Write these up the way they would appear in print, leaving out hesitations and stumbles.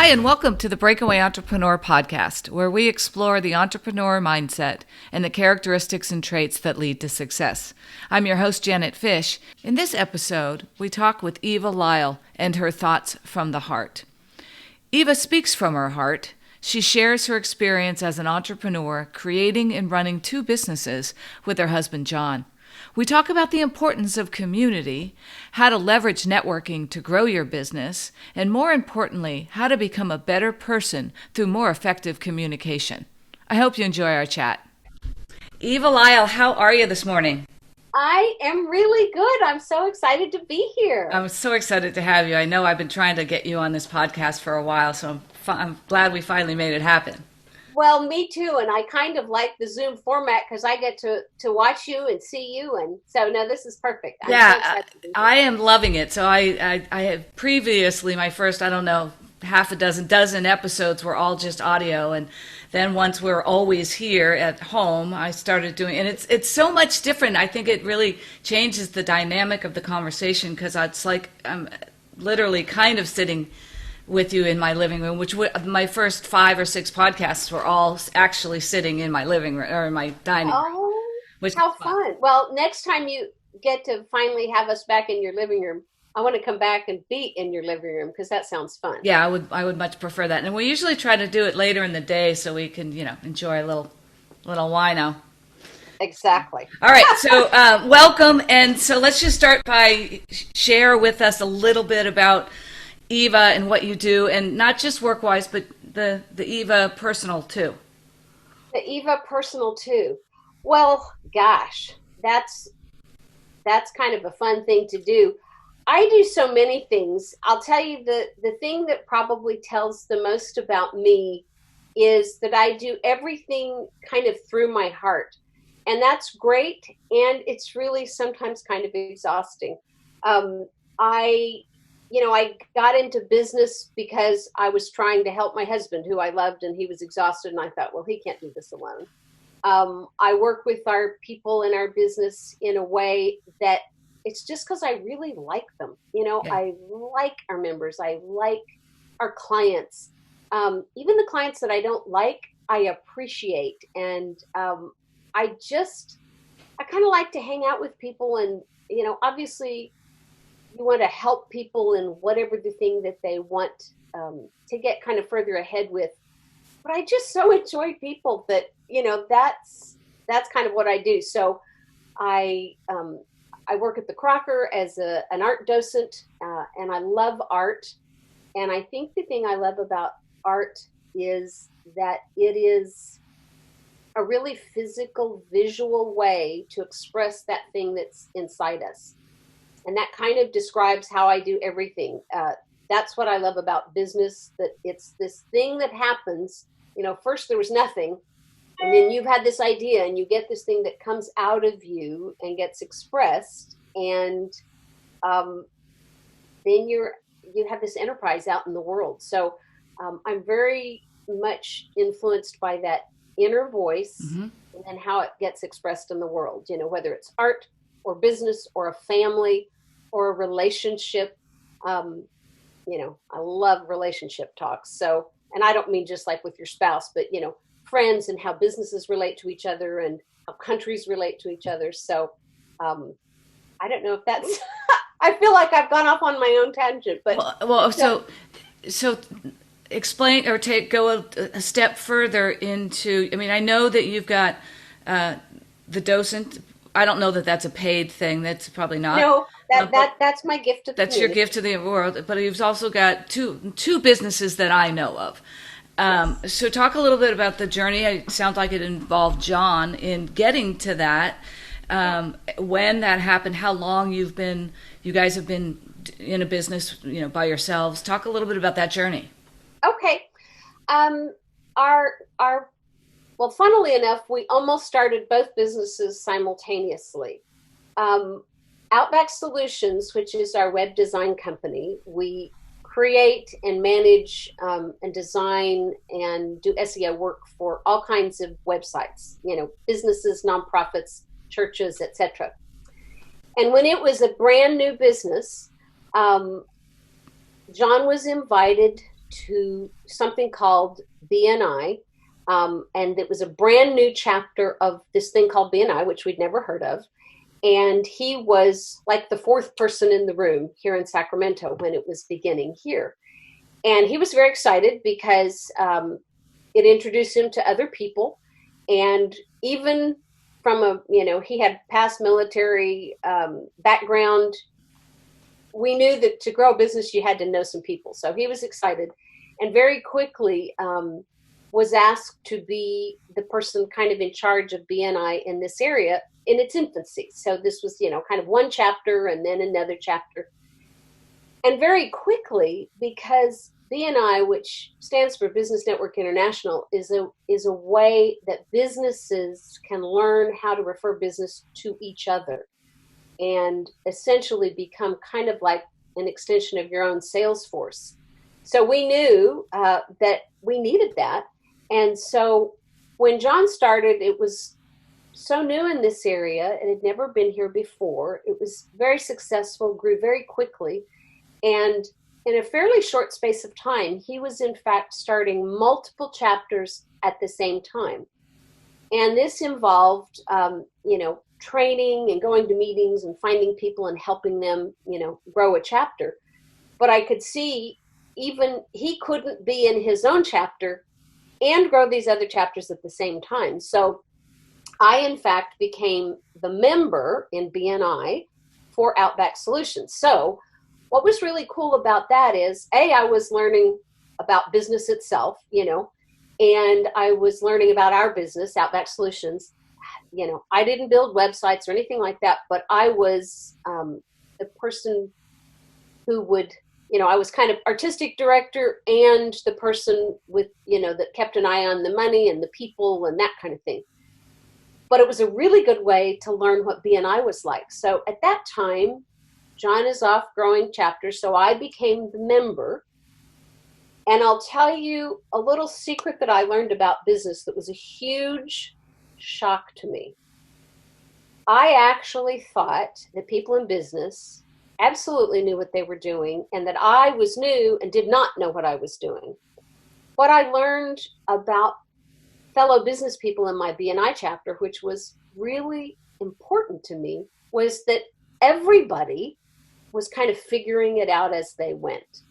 Hi, and welcome to the Breakaway Entrepreneur Podcast, where we explore the entrepreneur mindset and the characteristics and traits that lead to success. I'm your host, Janet Fish. In this episode, we talk with Eva Lisle and her thoughts from the heart. Eva speaks from her heart. She shares her experience as an entrepreneur, creating and running 2 businesses with her husband, John. We talk about the importance of community, how to leverage networking to grow your business, and more importantly, how to become a better person through more effective communication. I hope you enjoy our chat. Eva Lisle, how are you this morning? I am really good. I'm so excited to be here. I'm so excited to have you. I know I've been trying to get you on this podcast for a while, so I'm glad we finally made it happen. Well, me too, and I kind of like the Zoom format because I get to watch you and see you, and so no, this is perfect. I'm so excited to be here. I am loving it. So I have previously, my first, half a dozen episodes were all just audio, and then once we're always here at home, I started doing, and it's so much different. I think it really changes the dynamic of the conversation because it's like I'm literally kind of sitting with you in my living room, which my first 5 or 6 podcasts were all actually sitting in my living room or in my dining room. Oh, how fun. Well, next time you get to finally have us back in your living room, I want to come back and be in your living room because that sounds fun. Yeah, I would much prefer that. And we usually try to do it later in the day so we can, enjoy a little wino. Exactly. All right, so welcome. And so let's just start by share with us a little bit about Eva and what you do, and not just work-wise, but the Eva personal too. The Eva personal too. Well, gosh, that's kind of a fun thing to do. I do so many things. I'll tell you the thing that probably tells the most about me is that I do everything kind of through my heart. And that's great, and it's really sometimes kind of exhausting. I got into business because I was trying to help my husband, who I loved, and he was exhausted. And I thought, well, he can't do this alone. I work with our people in our business in a way that it's just because I really like them. Yeah. I like our members. I like our clients. Even the clients that I don't like, I appreciate. And I kind of like to hang out with people. And, obviously, you want to help people in whatever the thing that they want to get kind of further ahead with. But I just so enjoy people that, that's kind of what I do. So I work at the Crocker as an art docent, and I love art. And I think the thing I love about art is that it is a really physical, visual way to express that thing that's inside us. And that kind of describes how I do everything. That's what I love about business, that it's this thing that happens. First there was nothing, and then you've had this idea, and you get this thing that comes out of you and gets expressed, and then you have this enterprise out in the world. So I'm very much influenced by that inner voice, mm-hmm. and then how it gets expressed in the world. Whether it's art or business or a family or a relationship. I love relationship talks. So, and I don't mean just like with your spouse, but, friends and how businesses relate to each other and how countries relate to each other. So, I don't know if that's, I feel like I've gone off on my own tangent, but. So explain or go a step further into, I know that you've got the docent. I don't know that that's a paid thing. That's probably not. No, that's my gift to the That's community. your gift to the world. But you've also got two businesses that I know of. Yes. So talk a little bit about the journey. It sounds like it involved John in getting to that. When that happened, how long you guys have been in a business, by yourselves. Talk a little bit about that journey. Okay. Well, funnily enough, we almost started both businesses simultaneously. Outback Solutions, which is our web design company, we create and manage and design and do SEO work for all kinds of websites, businesses, nonprofits, churches, etc. And when it was a brand new business, John was invited to something called BNI. And it was a brand new chapter of this thing called BNI, which we'd never heard of. And he was like the fourth person in the room here in Sacramento when it was beginning here. And he was very excited because it introduced him to other people. And even from he had past military background, we knew that to grow a business, you had to know some people. So he was excited and very quickly was asked to be the person kind of in charge of BNI in this area in its infancy. So this was, kind of one chapter and then another chapter. And very quickly, because BNI, which stands for Business Network International, is a way that businesses can learn how to refer business to each other and essentially become kind of like an extension of your own sales force. So we knew that we needed that. And so when John started, it was so new in this area. It had never been here before. It was very successful, grew very quickly. And in a fairly short space of time, he was in fact starting multiple chapters at the same time. And this involved, training and going to meetings and finding people and helping them, grow a chapter. But I could see even he couldn't be in his own chapter and grow these other chapters at the same time. So I, in fact, became the member in BNI for Outback Solutions. So what was really cool about that is, I was learning about business itself, and I was learning about our business, Outback Solutions. I didn't build websites or anything like that, but I was the person who would, I was kind of artistic director and the person with, that kept an eye on the money and the people and that kind of thing. But it was a really good way to learn what BNI was like. So at that time, John is off growing chapters, so I became the member. And I'll tell you a little secret that I learned about business that was a huge shock to me. I actually thought that people in business absolutely knew what they were doing and that I was new and did not know what I was doing. What I learned about fellow business people in my BNI chapter, which was really important to me, was that everybody was kind of figuring it out as they went.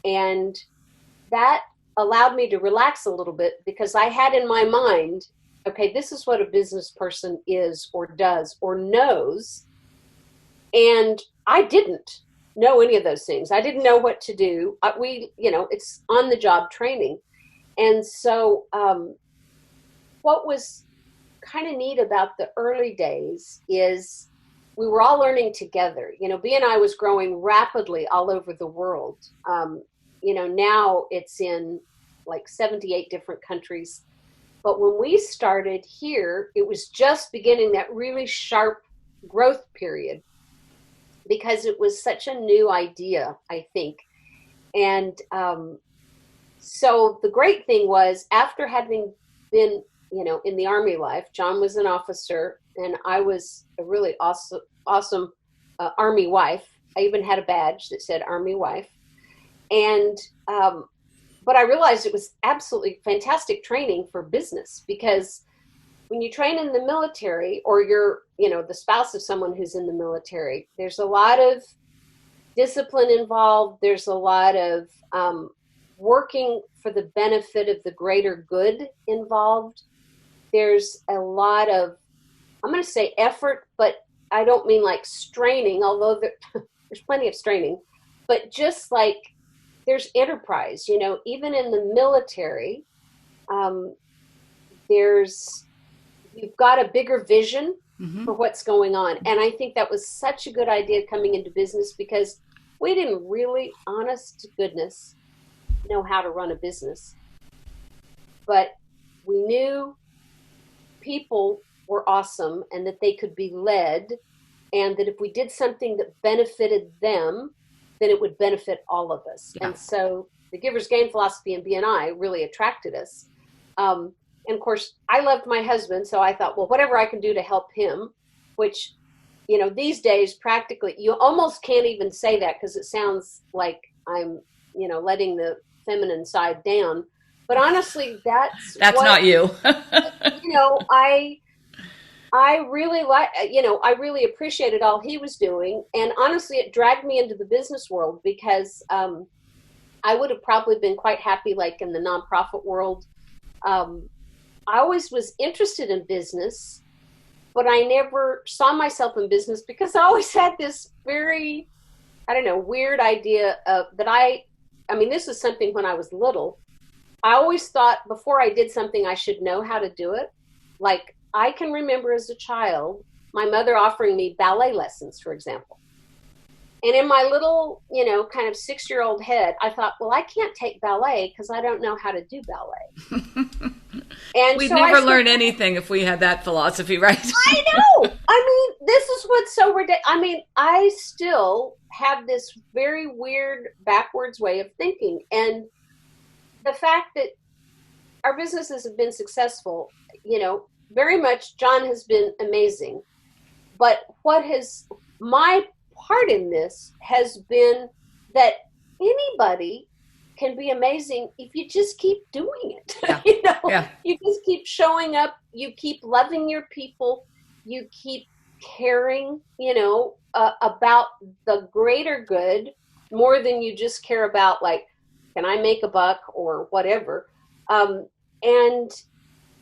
And that allowed me to relax a little bit because I had in my mind, okay, this is what a business person is or does or knows. And I didn't know any of those things. I didn't know what to do. It's on the job training. And so what was kind of neat about the early days is we were all learning together. BNI was growing rapidly all over the world. Now it's in like 78 different countries. But when we started here, it was just beginning that really sharp growth period because it was such a new idea, I think. And so the great thing was, after having been, in the Army life, John was an officer and I was a really awesome Army wife. I even had a badge that said Army wife. And but I realized it was absolutely fantastic training for business, because when you train in the military or you're, the spouse of someone who's in the military, there's a lot of discipline involved. There's a lot of working for the benefit of the greater good involved. There's a lot of, I'm going to say effort, but I don't mean like straining, although there's plenty of straining, but just like there's enterprise, even in the military, you've got a bigger vision for what's going on. And I think that was such a good idea coming into business, because we didn't really, honest to goodness, know how to run a business. But we knew people were awesome and that they could be led, and that if we did something that benefited them, then it would benefit all of us. Yeah. And so the giver's gain philosophy in BNI really attracted us. And of course, I loved my husband, so I thought, well, whatever I can do to help him, which, these days, practically, you almost can't even say that because it sounds like I'm, letting the feminine side down. But honestly, that's not you. I really I really appreciated all he was doing. And honestly, it dragged me into the business world because I would have probably been quite happy like in the nonprofit world. I always was interested in business, but I never saw myself in business because I always had this very, weird idea of that I mean, this was something when I was little. I always thought before I did something, I should know how to do it. Like I can remember as a child, my mother offering me ballet lessons, for example. And in my little, kind of 6-year-old head, I thought, well, I can't take ballet because I don't know how to do ballet. And we'd never learn anything if we had that philosophy, right? I know. I mean, this is what's so ridiculous. I mean, I still have this very weird backwards way of thinking. And the fact that our businesses have been successful, very much John has been amazing. But what has my part in this has been that anybody can be amazing if you just keep doing it. Yeah. You just keep showing up, you keep loving your people, you keep caring, about the greater good more than you just care about like, can I make a buck or whatever. And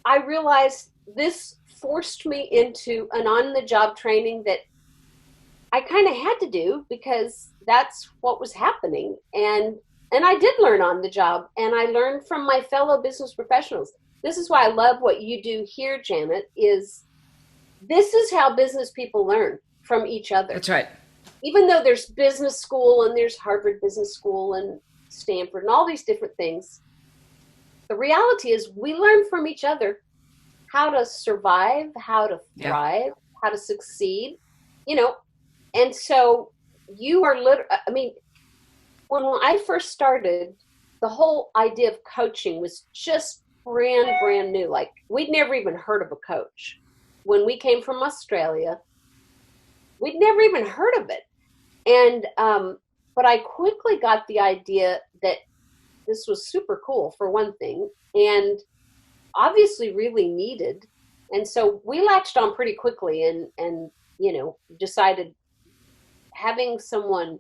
I realized this forced me into an on-the-job training that I kind of had to do because that's what was happening. And I did learn on the job, and I learned from my fellow business professionals. This is why I love what you do here, Janet, is this is how business people learn from each other. That's right. Even though there's business school and there's Harvard Business School and Stanford and all these different things, the reality is we learn from each other how to survive, how to thrive, how to succeed, And so you are when I first started, the whole idea of coaching was just brand new. Like we'd never even heard of a coach. When we came from Australia, we'd never even heard of it. And, but I quickly got the idea that this was super cool for one thing, and obviously really needed. And so we latched on pretty quickly and decided having someone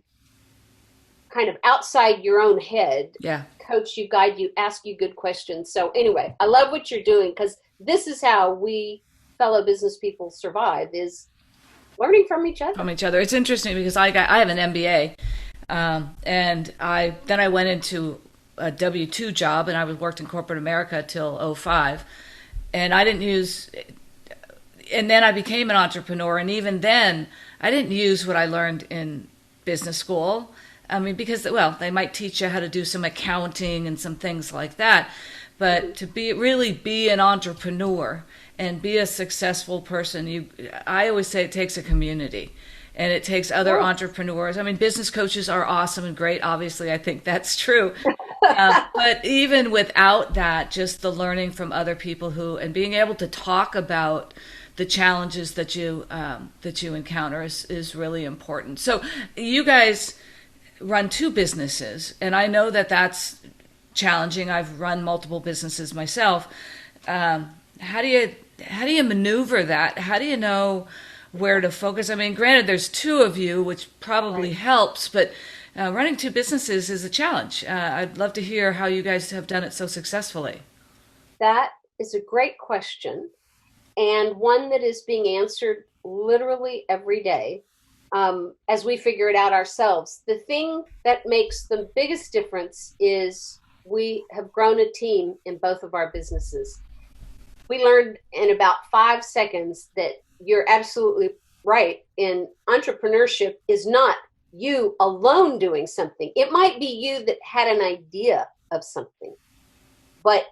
kind of outside your own head, coach you, guide you, ask you good questions. So anyway, I love what you're doing because this is how we fellow business people survive, is learning from each other. It's interesting because I have an MBA, and I went into a W-2 job, and I worked in corporate America till 2005, and and then I became an entrepreneur, and even then I didn't use what I learned in business school. I mean, because, they might teach you how to do some accounting and some things like that, but to really be an entrepreneur and be a successful person, I always say it takes a community, and it takes other entrepreneurs. I mean, business coaches are awesome and great. Obviously, I think that's true. But even without that, just the learning from other people and being able to talk about the challenges that you encounter is really important. So you guys run 2 businesses, and I know that that's challenging. I've run multiple businesses myself. How do you maneuver that? How do you know where to focus? I mean, granted, there's 2 of you, which probably helps, but running 2 businesses is a challenge. I'd love to hear how you guys have done it so successfully. That is a great question, and one that is being answered literally every day as we figure it out ourselves. The thing that makes the biggest difference is we have grown a team in both of our businesses. We learned in about 5 seconds that you're absolutely right. In entrepreneurship is not you alone doing something. It might be you that had an idea of something, but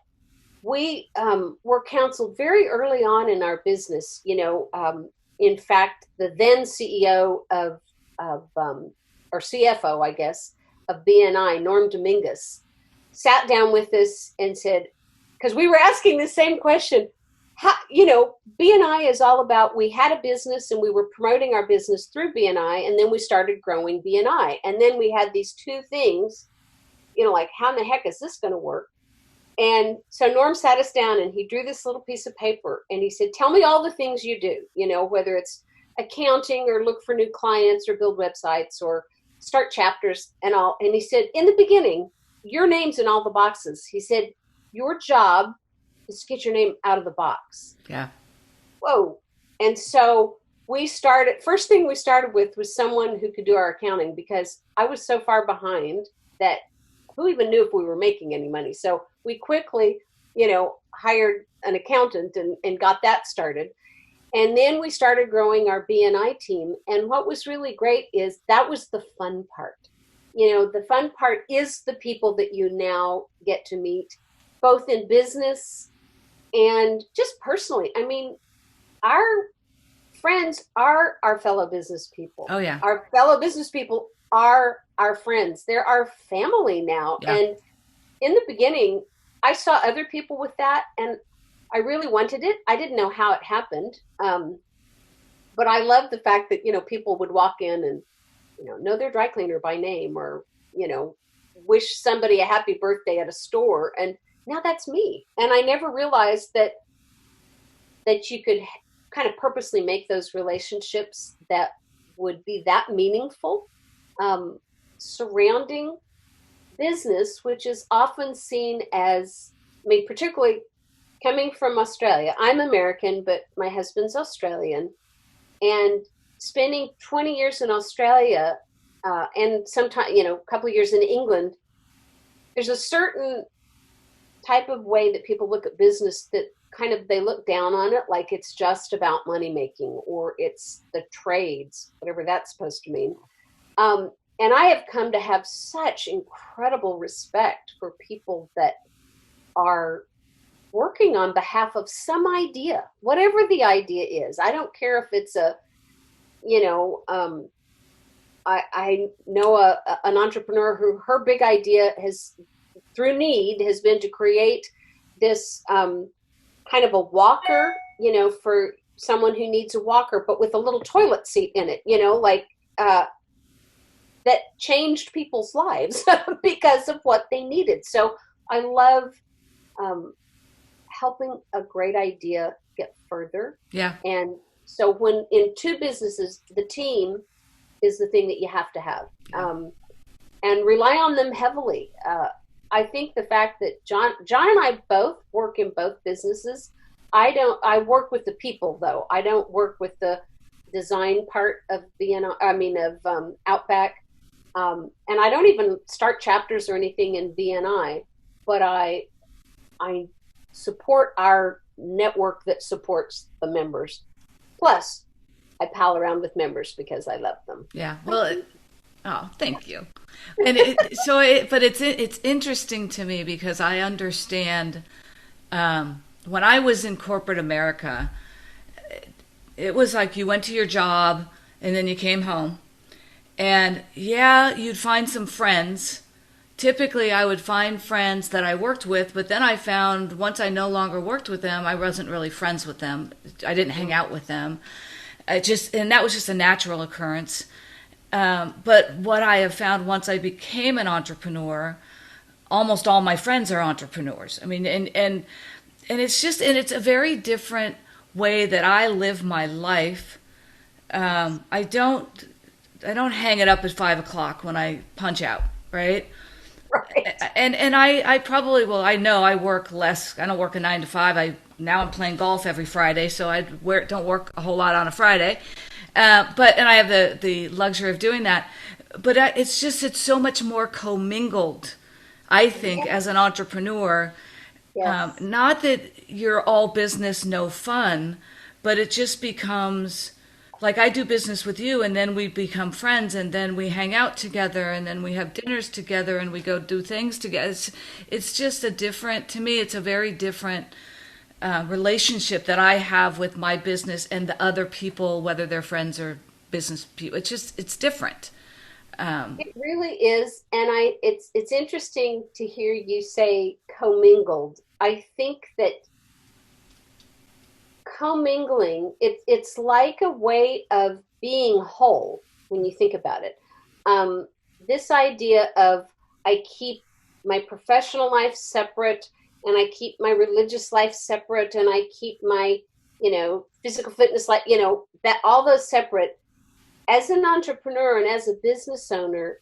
we were counseled very early on in our business. In fact, the then CEO or CFO, I guess, of BNI, Norm Dominguez, sat down with us and said, because we were asking the same question, BNI is all about, we had a business and we were promoting our business through BNI, and then we started growing BNI. And then we had these 2 things like, how in the heck is this going to work? And so Norm sat us down and he drew this little piece of paper and he said, tell me all the things you do, whether it's accounting or look for new clients or build websites or start chapters and all. And he said, in the beginning, your name's in all the boxes. He said, your job is to get your name out of the box. Yeah. Whoa. And so first thing we started with was someone who could do our accounting, because I was so far behind that who even knew if we were making any money? So we quickly, hired an accountant and got that started. And then we started growing our BNI team. And what was really great is that was the fun part. The fun part is the people that you now get to meet, both in business and just personally. I mean, our friends are our fellow business people. Oh, yeah. Our fellow business people are our friends. They're our family now. Yeah. And in the beginning, I saw other people with that, and I really wanted it. I didn't know how it happened. But I love the fact that, people would walk in and, know their dry cleaner by name, or, wish somebody a happy birthday at a store. And now that's me. And I never realized that you could kind of purposely make those relationships that would be that meaningful, surrounding business, which is often seen as, particularly coming from Australia. I'm American, but my husband's Australian. And spending 20 years in Australia, and sometime, a couple of years in England, there's a certain type of way that people look at business that kind of, they look down on it like it's just about money making, or it's the trades, whatever that's supposed to mean. And I have come to have such incredible respect for people that are working on behalf of some idea, whatever the idea is. I don't care if it's I know an entrepreneur who her big idea through need has been to create this kind of a walker, for someone who needs a walker, but with a little toilet seat in it, that changed people's lives because of what they needed. So I love helping a great idea get further. Yeah. And so when in two businesses, the team is the thing that you have to have, and rely on them heavily. I think the fact that John and I both work in both businesses. I work with the people though. I don't work with the design part of Outback. And I don't even start chapters or anything in BNI, but I support our network that supports the members. Plus, I pal around with members because I love them. Yeah. Well, thank you. And it's interesting to me because I understand when I was in corporate America, it was like you went to your job and then you came home. And yeah, you'd find some friends. Typically, I would find friends that I worked with, but then I found once I no longer worked with them, I wasn't really friends with them. I didn't hang out with them. And that was just a natural occurrence. But what I have found once I became an entrepreneur, almost all my friends are entrepreneurs. I mean, and it's a very different way that I live my life. I don't hang it up at 5:00 when I punch out, right? Right. And I probably will. I know I work less. I don't work a 9 to 5. Now I'm playing golf every Friday, so I don't work a whole lot on a Friday. And I have the luxury of doing that. But it's so much more commingled, I think, as an entrepreneur. Yes. Not that you're all business, no fun, but it just becomes like I do business with you, and then we become friends, and then we hang out together, and then we have dinners together, and we go do things together. It's just to me, it's a very different relationship that I have with my business and the other people, whether they're friends or business people. It's different. It really is. And it's interesting to hear you say commingled. I think that commingling, it's like a way of being whole when you think about it. This idea of I keep my professional life separate, and I keep my religious life separate, and I keep my, physical fitness life, that all those separate. As an entrepreneur and as a business owner,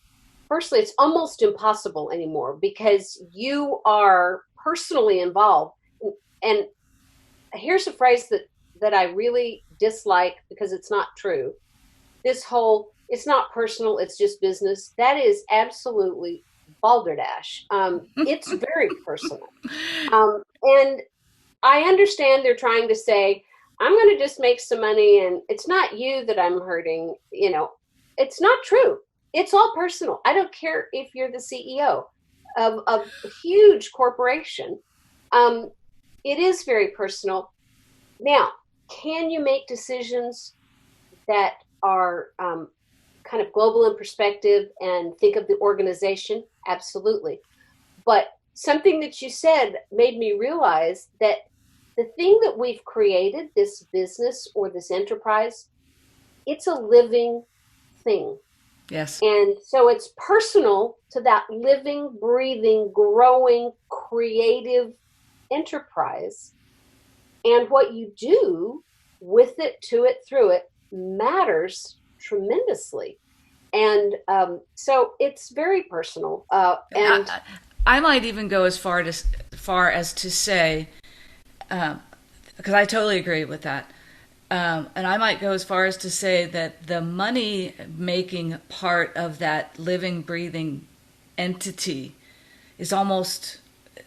firstly, it's almost impossible anymore because you are personally involved. And here's a phrase that I really dislike because it's not true. This whole, it's not personal, it's just business. That is absolutely balderdash. It's very personal. And I understand they're trying to say, I'm going to just make some money and it's not you that I'm hurting. It's not true. It's all personal. I don't care if you're the CEO of a huge corporation. It is very personal. Now, can you make decisions that are kind of global in perspective and think of the organization? Absolutely. But something that you said made me realize that the thing that we've created, this business or this enterprise, it's a living thing. Yes. And so it's personal to that living, breathing, growing, creative enterprise. And what you do with it, to it, through it, matters tremendously. And so it's very personal. And I might even go as far as to say, because I totally agree with that. And I might go as far as to say that the money-making part of that living, breathing entity is almost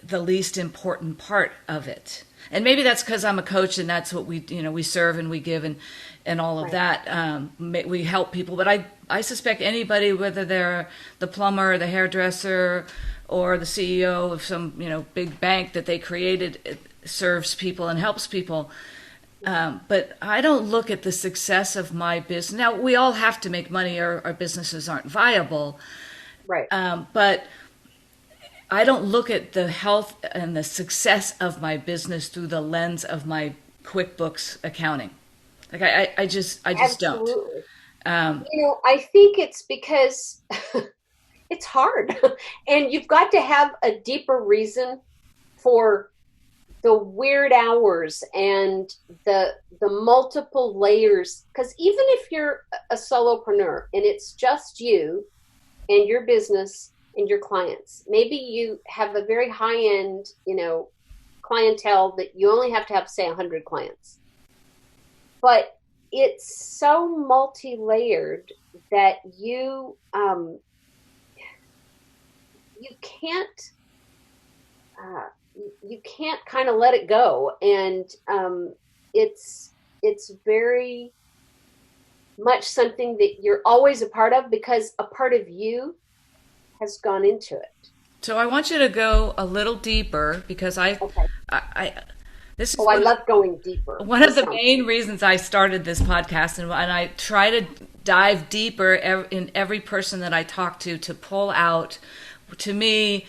the least important part of it. And maybe that's because I'm a coach and that's what we serve and we give and all of that. We help people. But I suspect anybody, whether they're the plumber or the hairdresser or the CEO of some, big bank that they created, it serves people and helps people. But I don't look at the success of my business. Now, we all have to make money or our businesses aren't viable. Right. But I don't look at the health and the success of my business through the lens of my QuickBooks accounting. Like I just Absolutely. don't. I think it's because it's hard, and you've got to have a deeper reason for the weird hours and the multiple layers. Because even if you're a solopreneur and it's just you and your business and your clients, maybe you have a very high-end, clientele that you only have to have, say, 100 clients. But it's so multi-layered that you can't kind of let it go, and it's very much something that you're always a part of because a part of you has gone into it. So I want you to go a little deeper because I love going deeper. One of the main reasons I started this podcast, and I try to dive deeper in every person that I talk to pull out, to me,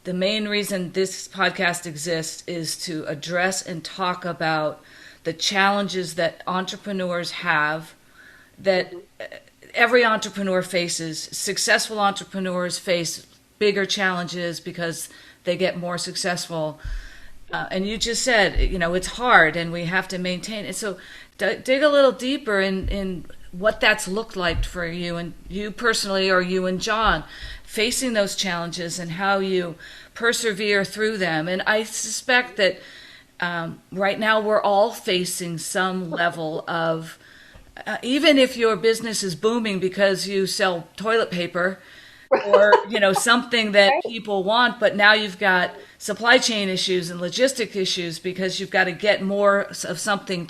the main reason this podcast exists is to address and talk about the challenges that entrepreneurs have, that every entrepreneur faces. Successful entrepreneurs face bigger challenges because they get more successful. And you just said, it's hard and we have to maintain it. So dig a little deeper in what that's looked like for you and you personally, or you and John, facing those challenges and how you persevere through them. And I suspect that right now we're all facing some level of, even if your business is booming because you sell toilet paper or, something that people want, but now you've got supply chain issues and logistic issues because you've got to get more of something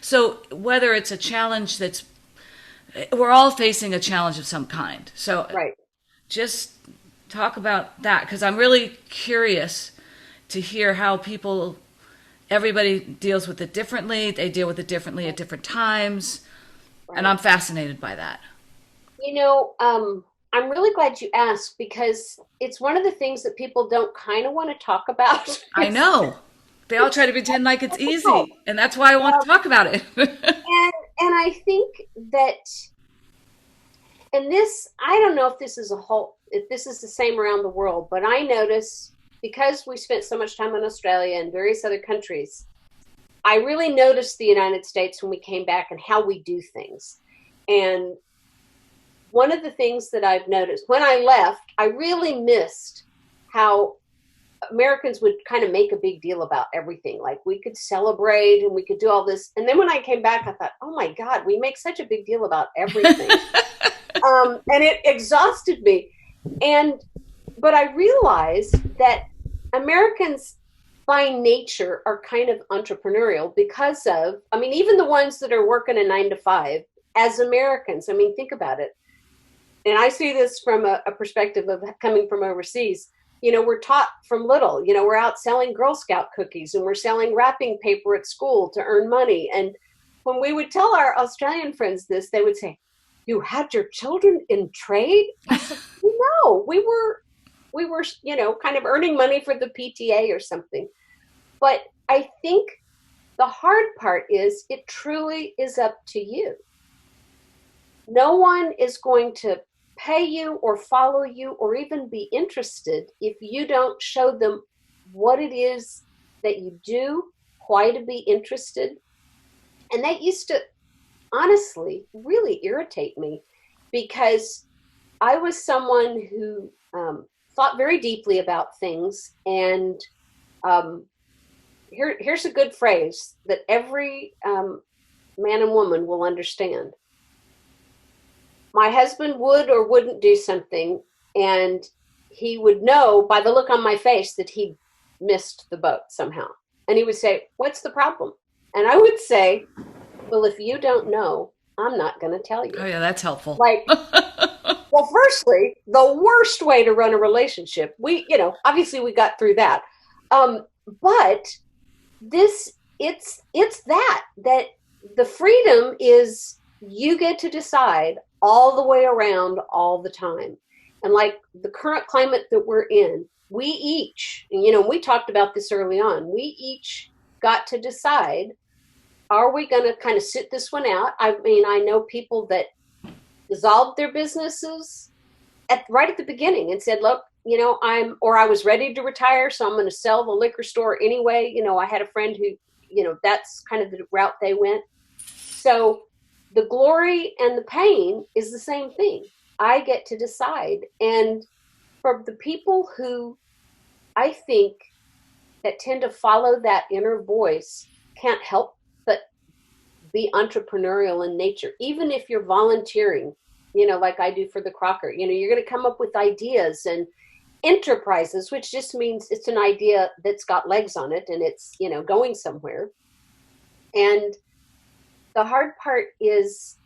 so whether it's a challenge we're all facing a challenge of some kind. So just talk about that, because I'm really curious to hear how everybody deals with it differently. They deal with it differently at different times. And I'm fascinated by that. I'm really glad you asked, because it's one of the things that people don't kind of want to talk about. I know. They all try to pretend like it's easy. And that's why I want to talk about it. And I think that, and this, I don't know if this is if this is the same around the world, but I notice because we spent so much time in Australia and various other countries, I really noticed the United States when we came back and how we do things. And one of the things that I've noticed when I left, I really missed how Americans would kind of make a big deal about everything. Like we could celebrate and we could do all this. And then when I came back, I thought, oh my God, we make such a big deal about everything. And it exhausted me. But I realized that Americans by nature are kind of entrepreneurial because of, I mean, even the ones that are working a 9 to 5 as Americans, I mean, think about it. And I see this from a perspective of coming from overseas. You know, we're taught from little, you know, we're out selling Girl Scout cookies and we're selling wrapping paper at school to earn money. And when we would tell our Australian friends this, they would say, you had your children in trade? I said, no, we were, you know, kind of earning money for the PTA or something. But I think the hard part is it truly is up to you. No one is going to pay you or follow you or even be interested if you don't show them what it is that you do, why to be interested. And that used to honestly really irritate me because I was someone who thought very deeply about things. And here's a good phrase that every man and woman will understand. My husband would or wouldn't do something, and he would know by the look on my face that he missed the boat somehow. And he would say, what's the problem? And I would say, well, if you don't know, I'm not going to tell you. Oh, yeah, that's helpful. Like, well, firstly, the worst way to run a relationship, obviously we got through that. But it's that the freedom is you get to decide all the way around all the time. And like the current climate that we're in, we each, and we talked about this early on, we each got to decide, are we going to kind of sit this one out? I mean, I know people that dissolved their businesses right at the beginning and said, look, I was ready to retire, so I'm going to sell the liquor store anyway. I had a friend who, that's kind of the route they went. So the glory and the pain is the same thing. I get to decide. And for the people who I think that tend to follow that inner voice can't help but be entrepreneurial in nature, even if you're volunteering, like I do for the Crocker. You're going to come up with ideas and enterprises, which just means it's an idea that's got legs on it and it's, going somewhere. And the hard part is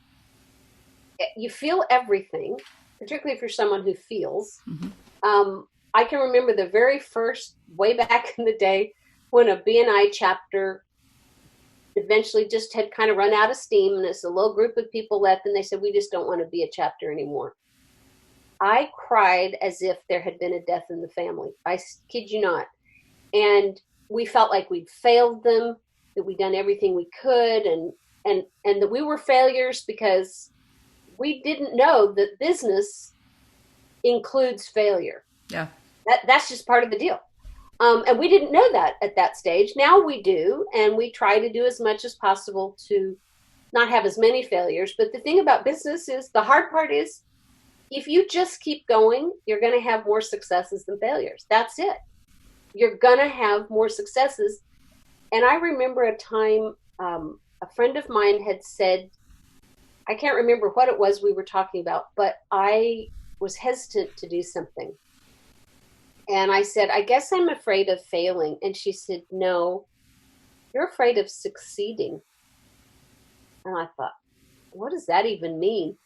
you feel everything, particularly if you're someone who feels. Mm-hmm. I can remember the very first, way back in the day, when a BNI chapter eventually just had kind of run out of steam, and it's a little group of people left, and they said, we just don't want to be a chapter anymore. I cried as if there had been a death in the family. I kid you not. And we felt like we'd failed them, that we'd done everything we could, and that we were failures because we didn't know that business includes failure. Yeah. That's just part of the deal. And we didn't know that at that stage. Now we do, and we try to do as much as possible to not have as many failures. But the thing about business is, the hard part is, if you just keep going, you're going to have more successes than failures. That's it. You're going to have more successes. And I remember a time, a friend of mine had said, I can't remember what it was we were talking about, but I was hesitant to do something. And I said, I guess I'm afraid of failing. And she said, no, you're afraid of succeeding. And I thought, what does that even mean?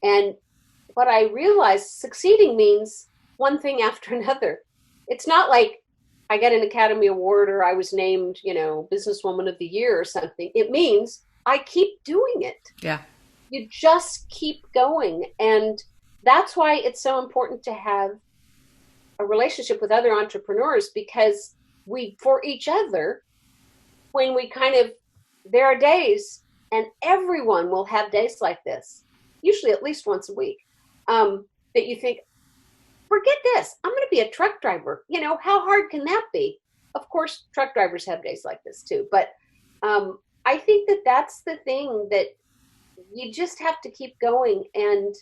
And what I realized, succeeding means one thing after another. It's not like I get an Academy Award or I was named, Businesswoman of the Year or something. It means I keep doing it. Yeah. You just keep going. And that's why it's so important to have a relationship with other entrepreneurs, because for each other, when we there are days, and everyone will have days like this, usually at least once a week, that you think, forget this. I'm going to be a truck driver. How hard can that be? Of course, truck drivers have days like this too. But I think that that's the thing, that you just have to keep going. And,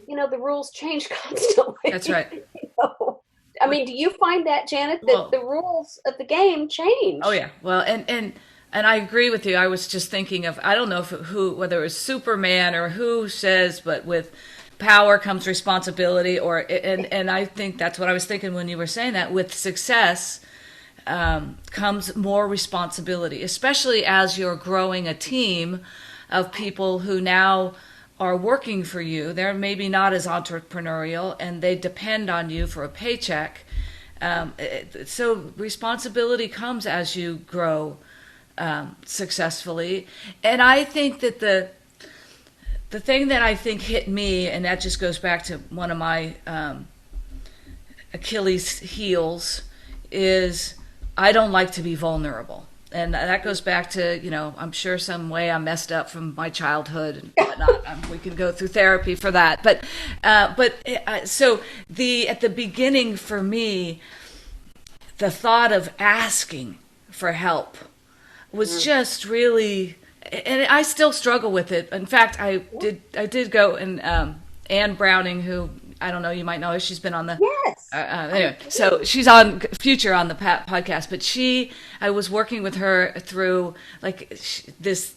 the rules change constantly. That's right. I mean, do you find that, Janet, that the rules of the game change? Oh, yeah. Well, and I agree with you. I was just thinking of, I don't know whether it was Superman or who says, but with power comes responsibility, and I think that's what I was thinking when you were saying that. With success comes more responsibility, especially as you're growing a team of people who now are working for you. They're maybe not as entrepreneurial, and they depend on you for a paycheck. So responsibility comes as you grow successfully. And I think that the thing that I think hit me, and that just goes back to one of my Achilles heels, is I don't like to be vulnerable. And that goes back to, I'm sure some way I messed up from my childhood and whatnot. We can go through therapy for that. So at the beginning for me, the thought of asking for help was just really, and I still struggle with it. In fact, I did go, and Anne Browning, who I don't know, you might know her. She's been on the anyway. So she's on future on the podcast. But I was working with her through this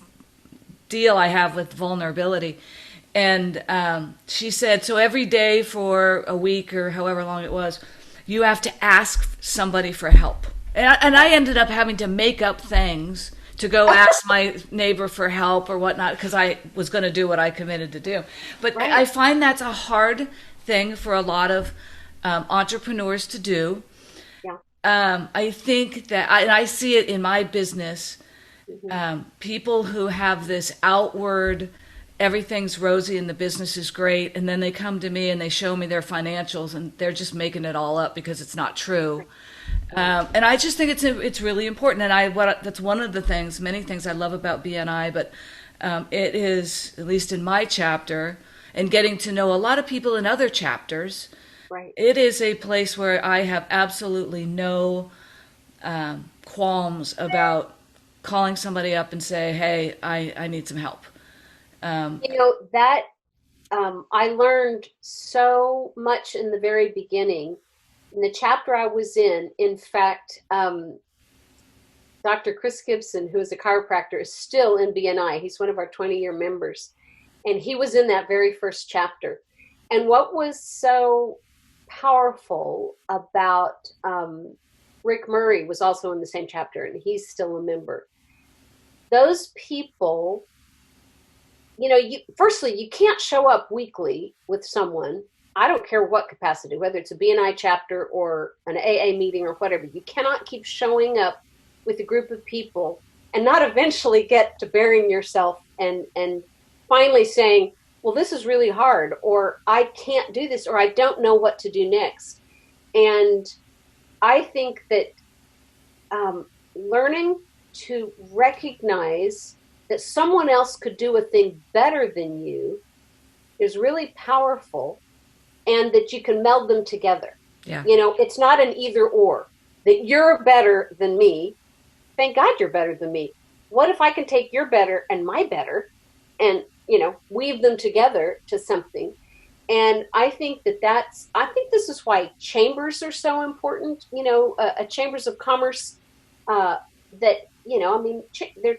deal I have with vulnerability, and she said, so every day for a week or however long it was, you have to ask somebody for help. And I ended up having to make up things to go ask my neighbor for help or whatnot, because I was going to do what I committed to do. But right. I find that's a hard thing for a lot of entrepreneurs to do. Yeah. I think that, and I see it in my business, people who have this outward, everything's rosy and the business is great, and then they come to me and they show me their financials and they're just making it all up because it's not true. And I just think it's really important, and that's one of the things, many things I love about BNI, but it is, at least in my chapter, and getting to know a lot of people in other chapters, right. It is a place where I have absolutely no qualms about calling somebody up and say, hey, I need some help. That I learned so much in the very beginning. In the chapter I was in fact, Dr. Chris Gibson, who is a chiropractor, is still in BNI. He's one of our 20-year members. And he was in that very first chapter. And what was so powerful about Rick Murray was also in the same chapter, and he's still a member. Those people, firstly, you can't show up weekly with someone. I don't care what capacity, whether it's a BNI chapter or an AA meeting or whatever. You cannot keep showing up with a group of people and not eventually get to burying yourself and finally saying, well, this is really hard, or I can't do this, or I don't know what to do next. And I think that learning to recognize that someone else could do a thing better than you is really powerful, and that you can meld them together. Yeah. It's not an either or, that you're better than me. Thank God you're better than me. What if I can take your better and my better and, weave them together to something? And I think I think this is why chambers are so important, chambers of commerce, they're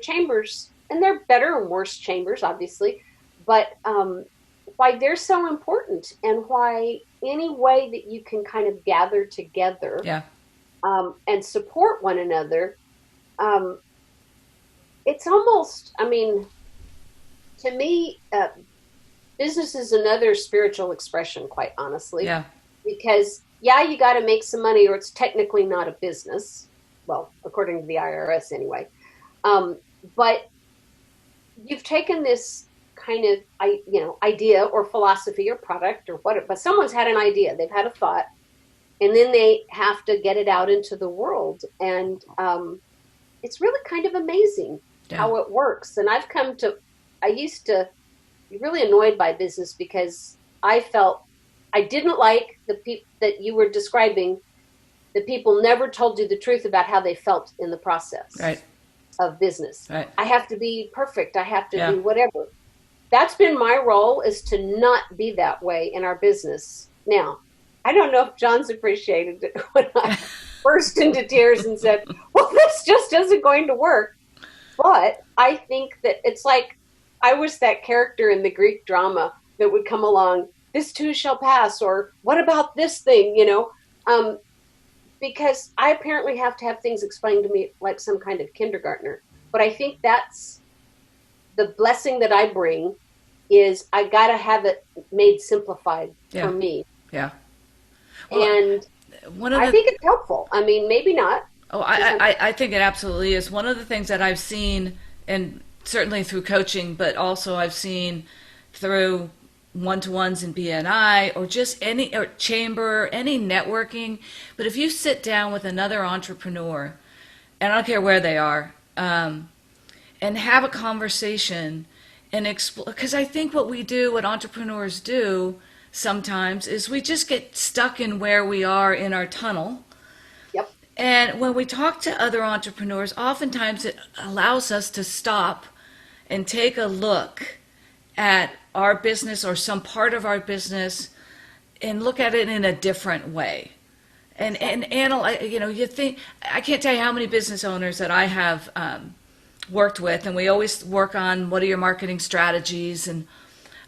chambers, and they're better and worse chambers, obviously, but why they're so important, and why any way that you can kind of gather together and support one another, it's almost, to me, business is another spiritual expression, quite honestly. Yeah. Because, you got to make some money or it's technically not a business. Well, according to the IRS anyway. But you've taken this kind of, idea or philosophy or product or whatever, but someone's had an idea, they've had a thought, and then they have to get it out into the world. And it's really kind of amazing how it works. And I used to be really annoyed by business because I felt I didn't like the people that you were describing. The people never told you the truth about how they felt in the process Right. of business. Right. I have to be perfect. I have to Yeah. be whatever. That's been my role, is to not be that way in our business. Now, I don't know if John's appreciated it when I burst into tears and said, well, this just isn't going to work. But I think that it's like I was that character in the Greek drama that would come along, this too shall pass, or what about this thing, because I apparently have to have things explained to me like some kind of kindergartner. But I think that's the blessing that I bring, is I got to have it made simplified for me. Yeah. Well, and I think it's helpful. I mean, maybe not. Oh, I think it absolutely is. One of the things that I've seen, and certainly through coaching, but also I've seen through one-to-ones in BNI or just any chamber, any networking. But if you sit down with another entrepreneur, and I don't care where they are, and have a conversation and explore, because I think what entrepreneurs do sometimes is we just get stuck in where we are in our tunnel. Yep. And when we talk to other entrepreneurs, oftentimes it allows us to stop and take a look at our business or some part of our business and look at it in a different way. And analyze, you think, I can't tell you how many business owners that I have worked with, and we always work on what are your marketing strategies, and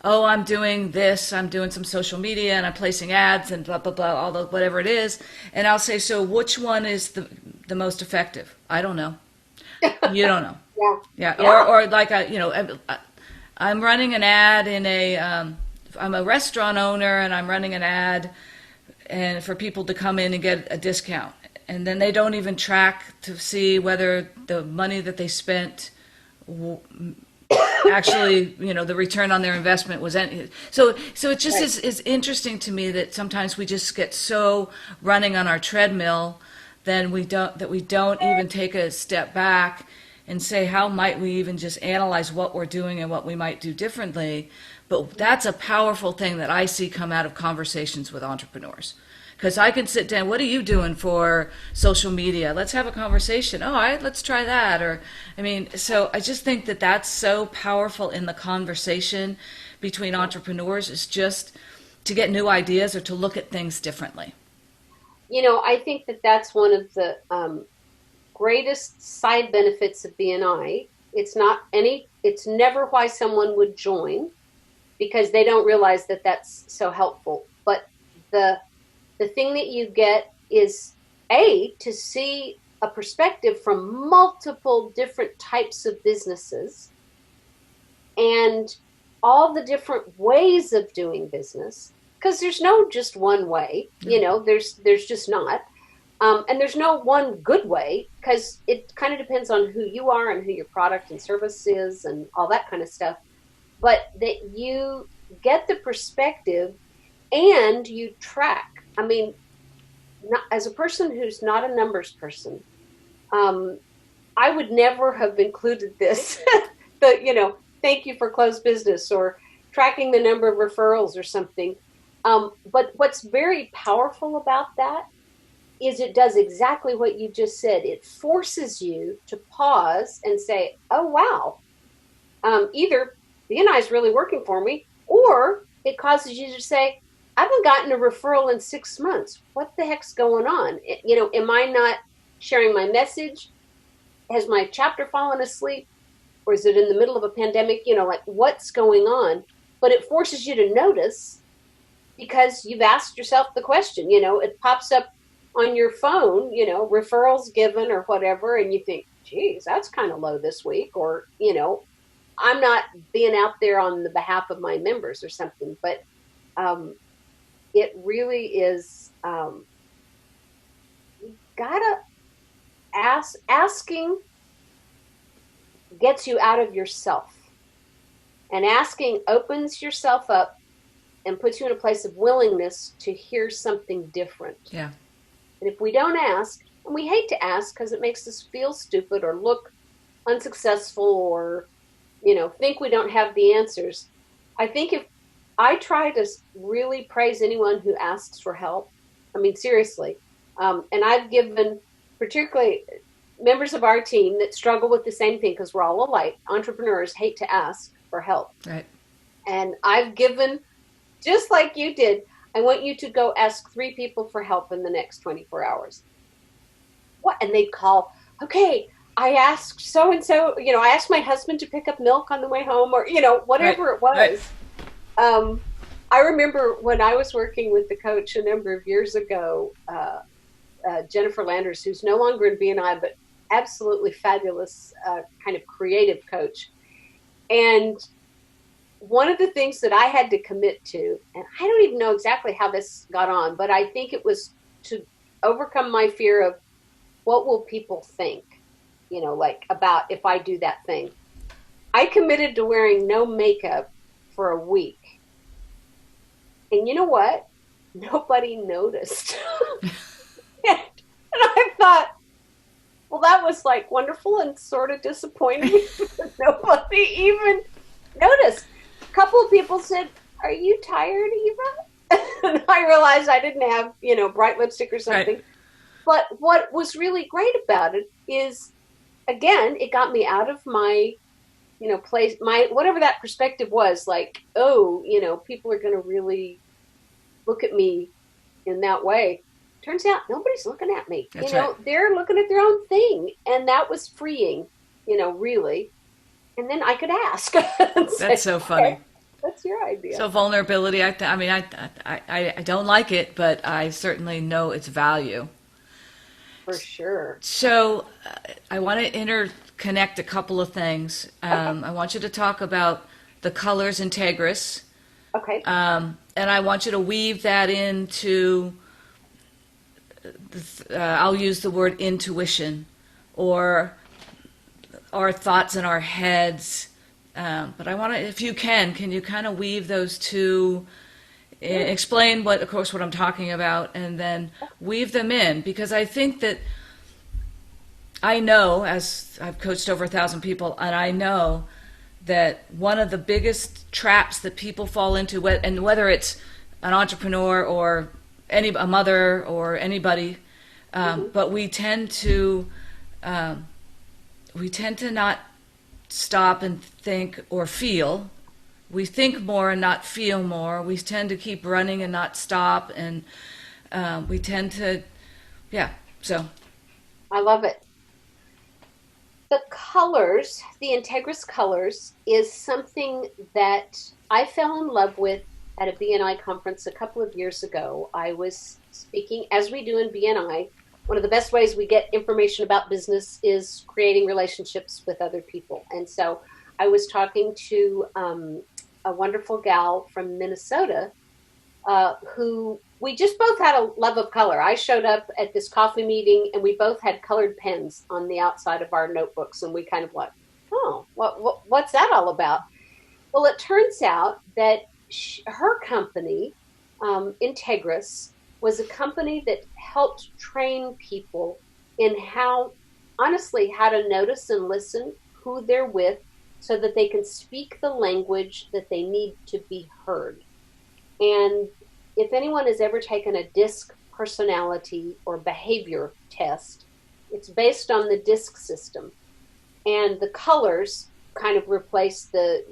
I'm doing this, I'm doing some social media, and I'm placing ads, and blah, blah, blah, all the whatever it is. And I'll say, so which one is the most effective? I don't know. You don't know. Yeah. Or like, I'm running an ad I'm a restaurant owner, and I'm running an ad and for people to come in and get a discount. And then they don't even track to see whether the money that they spent actually, the return on their investment was any. So it just is interesting to me that sometimes we just get so running on our treadmill that we don't even take a step back and say, how might we even just analyze what we're doing and what we might do differently. But that's a powerful thing that I see come out of conversations with entrepreneurs. Because I can sit down, what are you doing for social media? Let's have a conversation. All right, let's try that. So I just think that that's so powerful in the conversation between entrepreneurs, is just to get new ideas or to look at things differently. I think that that's one of the greatest side benefits of BNI. It's never why someone would join, because they don't realize that that's so helpful. But the thing that you get is to see a perspective from multiple different types of businesses and all the different ways of doing business, because there's no just one way, there's just not. And there's no one good way, because it kind of depends on who you are and who your product and service is and all that kind of stuff. But that you get the perspective and you track. I mean, as a person who's not a numbers person, I would never have included this, thank you for closed business or tracking the number of referrals or something. But what's very powerful about that is it does exactly what you just said. It forces you to pause and say, oh, wow, either BNI is really working for me, or it causes you to say, I haven't gotten a referral in 6 months. What the heck's going on? Am I not sharing my message? Has my chapter fallen asleep? Or is it in the middle of a pandemic? What's going on? But it forces you to notice, because you've asked yourself the question. It pops up on your phone, referrals given or whatever, and you think, geez, that's kind of low this week. Or, I'm not being out there on the behalf of my members or something. But it really is, you gotta asking gets you out of yourself, and asking opens yourself up and puts you in a place of willingness to hear something different. Yeah. And if we don't ask, and we hate to ask because it makes us feel stupid or look unsuccessful or, think we don't have the answers. I think if I try to really praise anyone who asks for help. I mean, seriously. And I've given, particularly members of our team that struggle with the same thing, because we're all alike. Entrepreneurs hate to ask for help. Right. And I've given, just like you did, I want you to go ask 3 people for help in the next 24 hours. What? And they'd call, okay, I asked so-and-so, I asked my husband to pick up milk on the way home, or, whatever it was. Right. I remember when I was working with the coach a number of years ago, Jennifer Landers, who's no longer in BNI, but absolutely fabulous kind of creative coach. And one of the things that I had to commit to, and I don't even know exactly how this got on, but I think it was to overcome my fear of what will people think, like about if I do that thing. I committed to wearing no makeup for a week. And you know what? Nobody noticed. And I thought, well, that was like wonderful and sort of disappointing. Nobody even noticed. A couple of people said, "Are you tired, Eva?" And I realized I didn't have, bright lipstick or something. Right. But what was really great about it is, again, it got me out of my, place, my, whatever that perspective was, like, oh, people are going to really look at me in that way. Turns out nobody's looking at me. That's right. They're looking at their own thing. And that was freeing, really. And then I could ask. That's so funny. Okay, that's your idea. So vulnerability, I don't like it, but I certainly know its value. For sure. So I want to interconnect a couple of things. I want you to talk about the colors Integris. Okay. And I want you to weave that into, I'll use the word intuition, or our thoughts in our heads. But I want to, if you can you kind of weave those two, explain what I'm talking about, and then weave them in, because I think that I know, as I've coached over 1,000 people, and I know that one of the biggest traps that people fall into, and whether it's an entrepreneur or a mother or anybody, but we tend to not stop and think or feel. We think more and not feel more. We tend to keep running and not stop, and we tend to, so. I love it. The colors, the Integris colors, is something that I fell in love with at a BNI conference a couple of years ago. I was speaking, as we do in BNI, one of the best ways we get information about business is creating relationships with other people. And so I was talking to a wonderful gal from Minnesota who we just both had a love of color. I showed up at this coffee meeting and we both had colored pens on the outside of our notebooks, and we kind of like, oh, what's that all about? Well, it turns out that her company, Integris, was a company that helped train people in how to notice and listen who they're with, so that they can speak the language that they need to be heard. And if anyone has ever taken a DISC personality or behavior test, it's based on the DISC system. And the colors kind of replace the,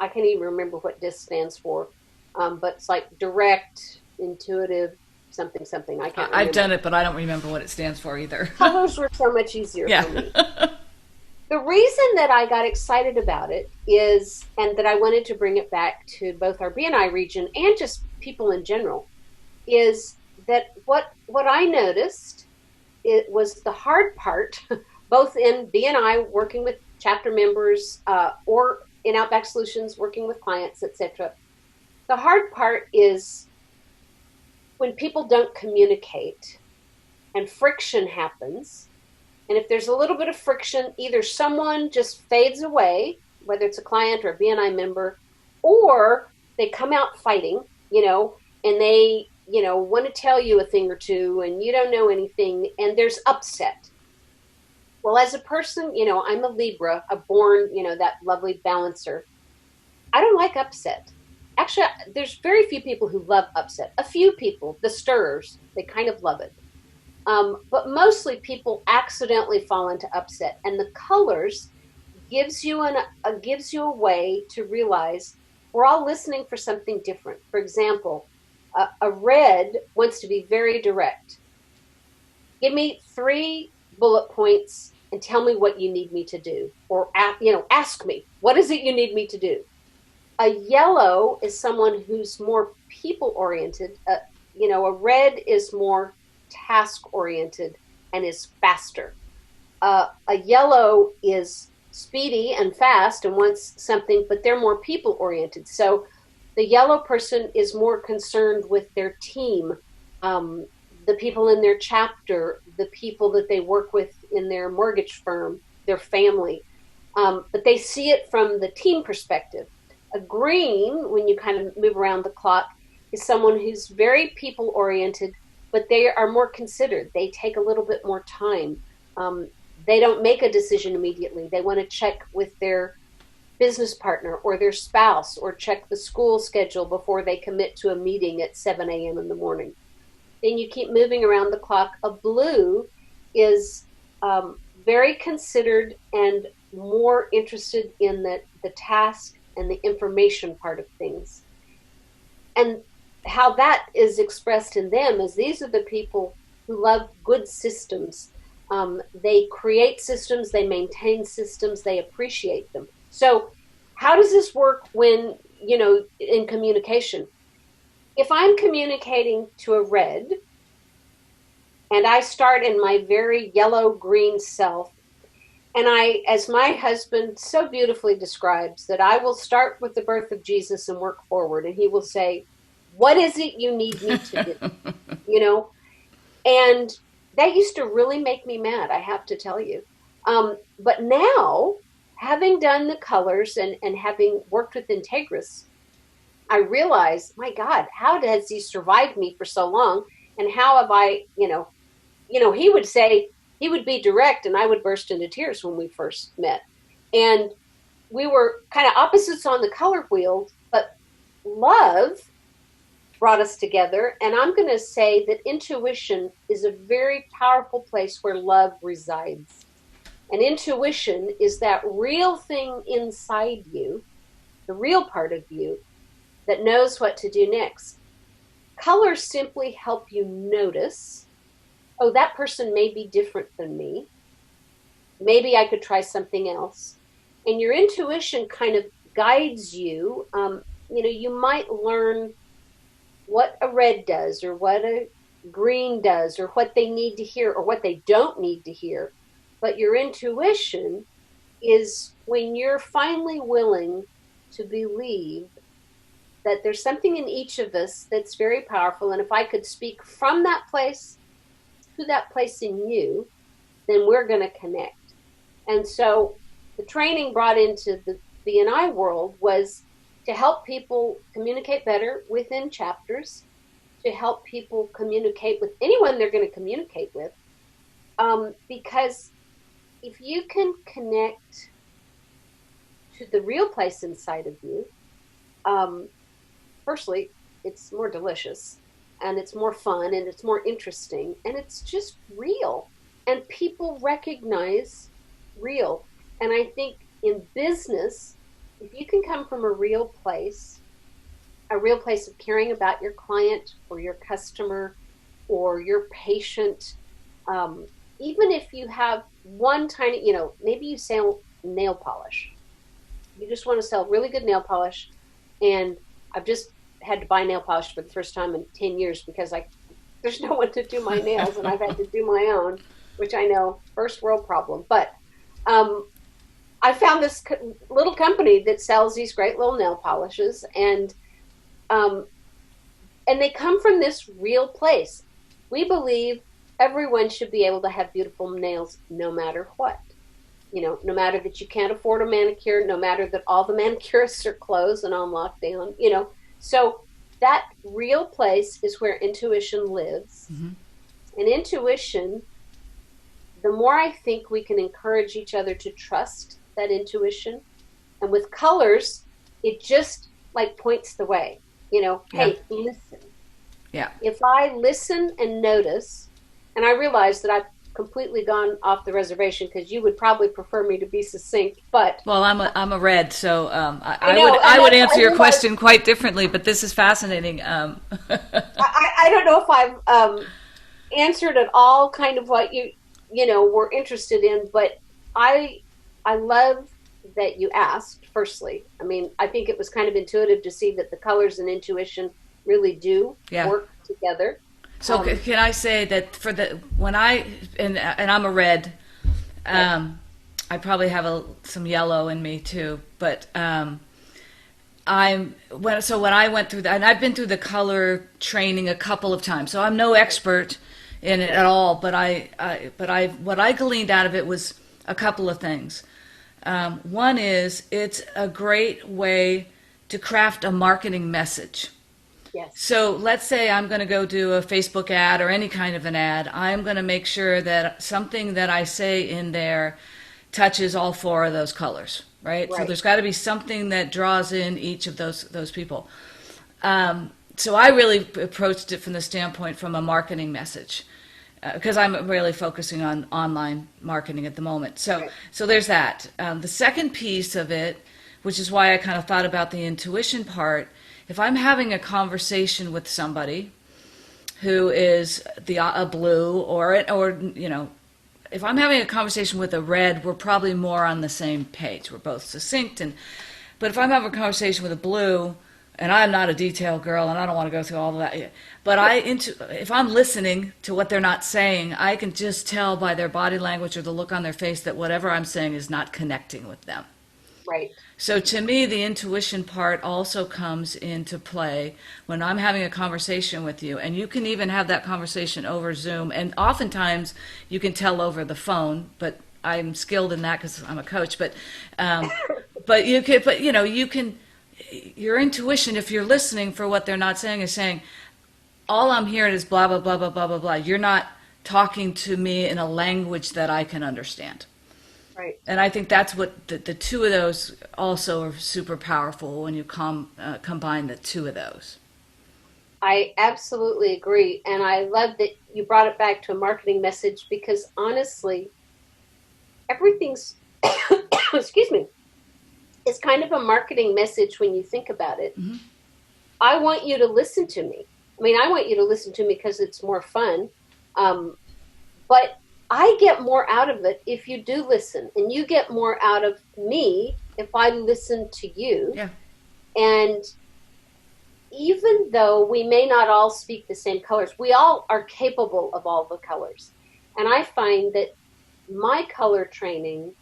I can't even remember what DISC stands for, but it's like direct, intuitive, something. I can't remember. I've done it, but I don't remember what it stands for either. Colors were so much easier for me. The reason that I got excited about it is, and that I wanted to bring it back to both our BNI region and just people in general, is that what I noticed, it was the hard part, both in BNI working with chapter members or in Outback Solutions working with clients, etc. The hard part is when people don't communicate and friction happens. And if there's a little bit of friction, either someone just fades away, whether it's a client or a BNI member, or they come out fighting, and they, want to tell you a thing or two and you don't know anything, and there's upset. Well, as a person, I'm a Libra, a born, that lovely balancer. I don't like upset. actually, there's very few people who love upset. A few people, the stirrers, they kind of love it. But mostly people accidentally fall into upset. And the colors gives you a way to realize we're all listening for something different. For example, a red wants to be very direct. Give me 3 bullet points and tell me what you need me to do. Or, ask me, what is it you need me to do? A yellow is someone who's more people-oriented. A red is more task-oriented and is faster. A yellow is speedy and fast and wants something, but they're more people-oriented. So the yellow person is more concerned with their team, the people in their chapter, the people that they work with in their mortgage firm, their family. But they see it from the team perspective. A green, when you kind of move around the clock, is someone who's very people-oriented, but they are more considered. They take a little bit more time. They don't make a decision immediately. They want to check with their business partner or their spouse or check the school schedule before they commit to a meeting at 7 a.m. in the morning. Then you keep moving around the clock. A blue is very considered and more interested in the task and the information part of things. And how that is expressed in them is these are the people who love good systems. They create systems, they maintain systems, they appreciate them. So how does this work when, in communication? If I'm communicating to a red and I start in my very yellow-green self, and as my husband so beautifully describes, that I will start with the birth of Jesus and work forward, and he will say, what is it you need me to do? And that used to really make me mad, I have to tell you. But now, having done the colors and having worked with Integris, I realize, my God, how has he survived me for so long? And how have I, he would say, he would be direct and I would burst into tears when we first met. And we were kind of opposites on the color wheel, but love brought us together. And I'm going to say that intuition is a very powerful place where love resides. And intuition is that real thing inside you, the real part of you, that knows what to do next. Colors simply help you notice, oh, that person may be different than me. Maybe I could try something else. And your intuition kind of guides you. You might learn what a red does or what a green does or what they need to hear or what they don't need to hear. But your intuition is when you're finally willing to believe that there's something in each of us that's very powerful. And if I could speak from that place to that place in you, then we're going to connect. And so the training brought into the BNI world was to help people communicate better within chapters, to help people communicate with anyone they're going to communicate with. Because if you can connect to the real place inside of you, firstly, it's more delicious and it's more fun and it's more interesting and it's just real. And people recognize real. And I think in business, if you can come from a real place of caring about your client or your customer or your patient, even if you have one tiny, maybe you sell nail polish. You just want to sell really good nail polish. And I've just had to buy nail polish for the first time in 10 years because there's no one to do my nails and I've had to do my own, which I know, first world problem. But I found this little company that sells these great little nail polishes, and they come from this real place. We believe everyone should be able to have beautiful nails no matter what. No matter that you can't afford a manicure, no matter that all the manicurists are closed and on lockdown, So that real place is where intuition lives. Mm-hmm. And intuition, the more I think we can encourage each other to trust that intuition. And with colors, it just like points the way, hey, listen. Yeah. If I listen and notice, and I realize that I've completely gone off the reservation because you would probably prefer me to be succinct, but well, I'm a red, so I I would answer your realize, question quite differently. But this is fascinating. I don't know if I've answered at all kind of what you were interested in, but I love that you asked. Firstly, I mean, I think it was kind of intuitive to see that the colors and intuition really do work together. So can I say that for when and I'm a red, I probably have some yellow in me too, but when I went through that, and I've been through the color training a couple of times, so I'm no expert in it at all, but what I gleaned out of it was a couple of things. One is it's a great way to craft a marketing message. Yes. So let's say I'm going to go do a Facebook ad or any kind of an ad. I'm going to make sure that something that I say in there touches all four of those colors, right? So there's got to be something that draws in each of those people. So I really approached it from the standpoint from a marketing message, because I'm really focusing on online marketing at the moment. So there's that. The second piece of it, which is why I kind of thought about the intuition part. If I'm having a conversation with somebody who is a blue or if I'm having a conversation with a red, we're probably more on the same page. We're both succinct. But if I'm having a conversation with a blue, and I'm not a detail girl, and I don't want to go through all of that, but if I'm listening to what they're not saying, I can just tell by their body language or the look on their face that whatever I'm saying is not connecting with them. Right. So to me, the intuition part also comes into play when I'm having a conversation with you, and you can even have that conversation over Zoom, and oftentimes you can tell over the phone, but I'm skilled in that because I'm a coach. But your intuition, if you're listening for what they're not saying, is saying, all I'm hearing is blah blah blah blah blah blah blah. You're not talking to me in a language that I can understand. Right. And I think that's what the two of those also are super powerful when you combine the two of those. I absolutely agree. And I love that you brought it back to a marketing message, because honestly, everything's, excuse me, it's kind of a marketing message when you think about it. Mm-hmm. I want you to listen to me. I mean, I want you to listen to me because it's more fun. But I get more out of it if you do listen, and you get more out of me if I listen to you. Yeah. And even though we may not all speak the same colors, we all are capable of all the colors. And I find that my color training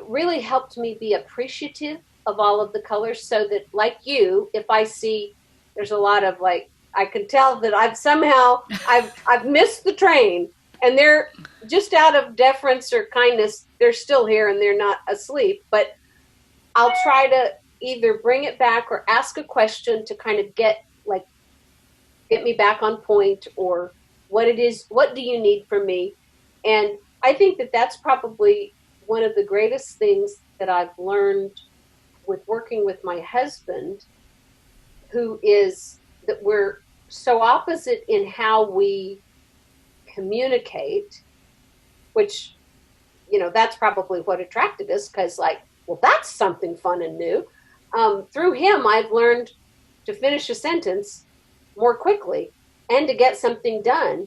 really helped me be appreciative of all of the colors, so that, like you, if I see there's a lot of I can tell that I've missed the train, and they're just out of deference or kindness, they're still here and they're not asleep. But I'll try to either bring it back or ask a question to kind of get me back on point, or what do you need from me? And I think that that's probably one of the greatest things that I've learned with working with my husband, who is that we're so opposite in how we communicate, which, that's probably what attracted us, because that's something fun and new. Through him, I've learned to finish a sentence more quickly and to get something done.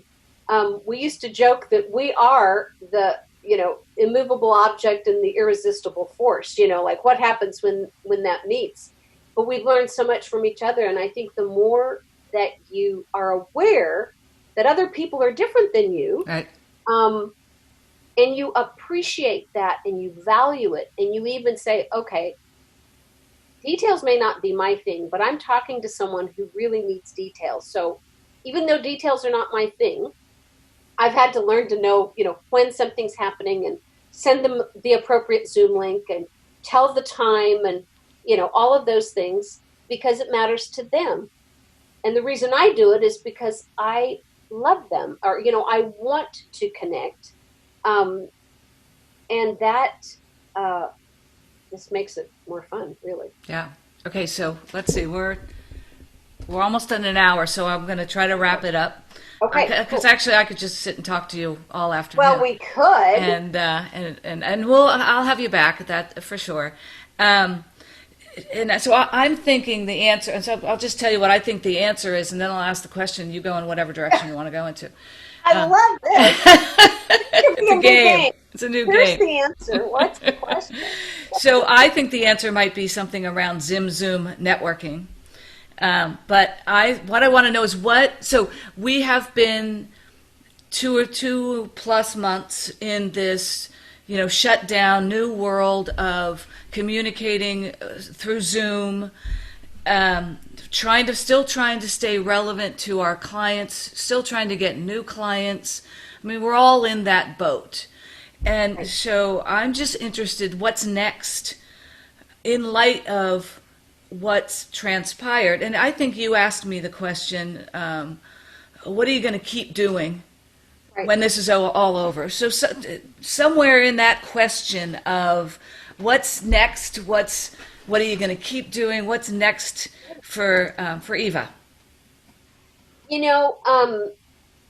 We used to joke that we are the, immovable object and the irresistible force, what happens when that meets. But we've learned so much from each other. And I think the more that you are aware that other people are different than you, right, and you appreciate that and you value it, and you even say, okay, details may not be my thing, but I'm talking to someone who really needs details. So even though details are not my thing, I've had to learn to know, when something's happening, and send them the appropriate Zoom link and tell the time, and, all of those things, because it matters to them. And the reason I do it is because I love them, or, I want to connect. And that just makes it more fun, really. Yeah. Okay, so let's see. We're almost in an hour, so I'm going to try to wrap it up. Okay, Because cool. actually, I could just sit and talk to you all Well, afternoon, we could. and I'll have you back, that for sure. And so I'm thinking the answer, and so I'll just tell you what I think the answer is, and then I'll ask the question. You go in whatever direction you want to go into. I love this. It could be It's a new game. It's a new Here's game. the answer. What's the question? So I think the answer might be something around ZimZoom networking. But what I want to know is so we have been 2 plus months in this, shut down new world of communicating through Zoom, still trying to stay relevant to our clients, still trying to get new clients. I mean, we're all in that boat. And so I'm just interested, what's next in light of what's transpired? And I think you asked me the question, what are you going to keep doing when this is all over? So somewhere in that question of what's next, what are you going to keep doing? What's next for Eva?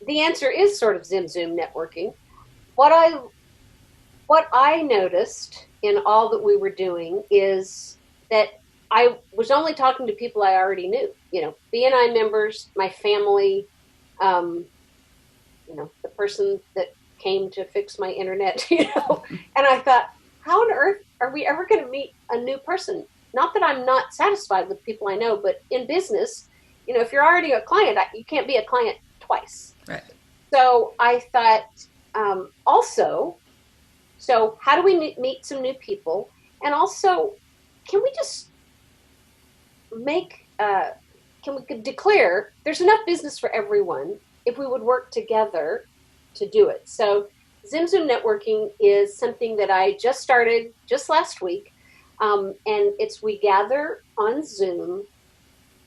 The answer is sort of ZimZoom networking. What I noticed in all that we were doing is that I was only talking to people I already knew, BNI members, my family, the person that came to fix my internet, and I thought, how on earth are we ever going to meet a new person? Not that I'm not satisfied with people I know, but in business, if you're already a client, you can't be a client twice. Right. So I thought, so how do we meet some new people? And also, can we just can we declare there's enough business for everyone if we would work together to do it? So ZimZoom networking is something that I just started just last week. And we gather on Zoom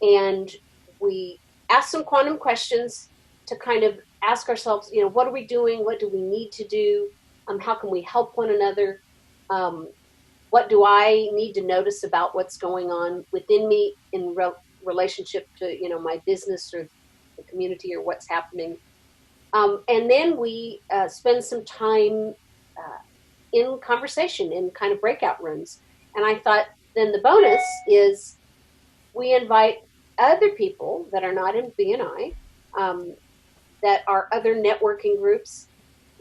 and we ask some quantum questions to kind of ask ourselves, what are we doing? What do we need to do? How can we help one another? What do I need to notice about what's going on within me in relationship to, my business or the community or what's happening? And then we spend some time in conversation in kind of breakout rooms. And I thought then the bonus is we invite other people that are not in BNI, that are other networking groups.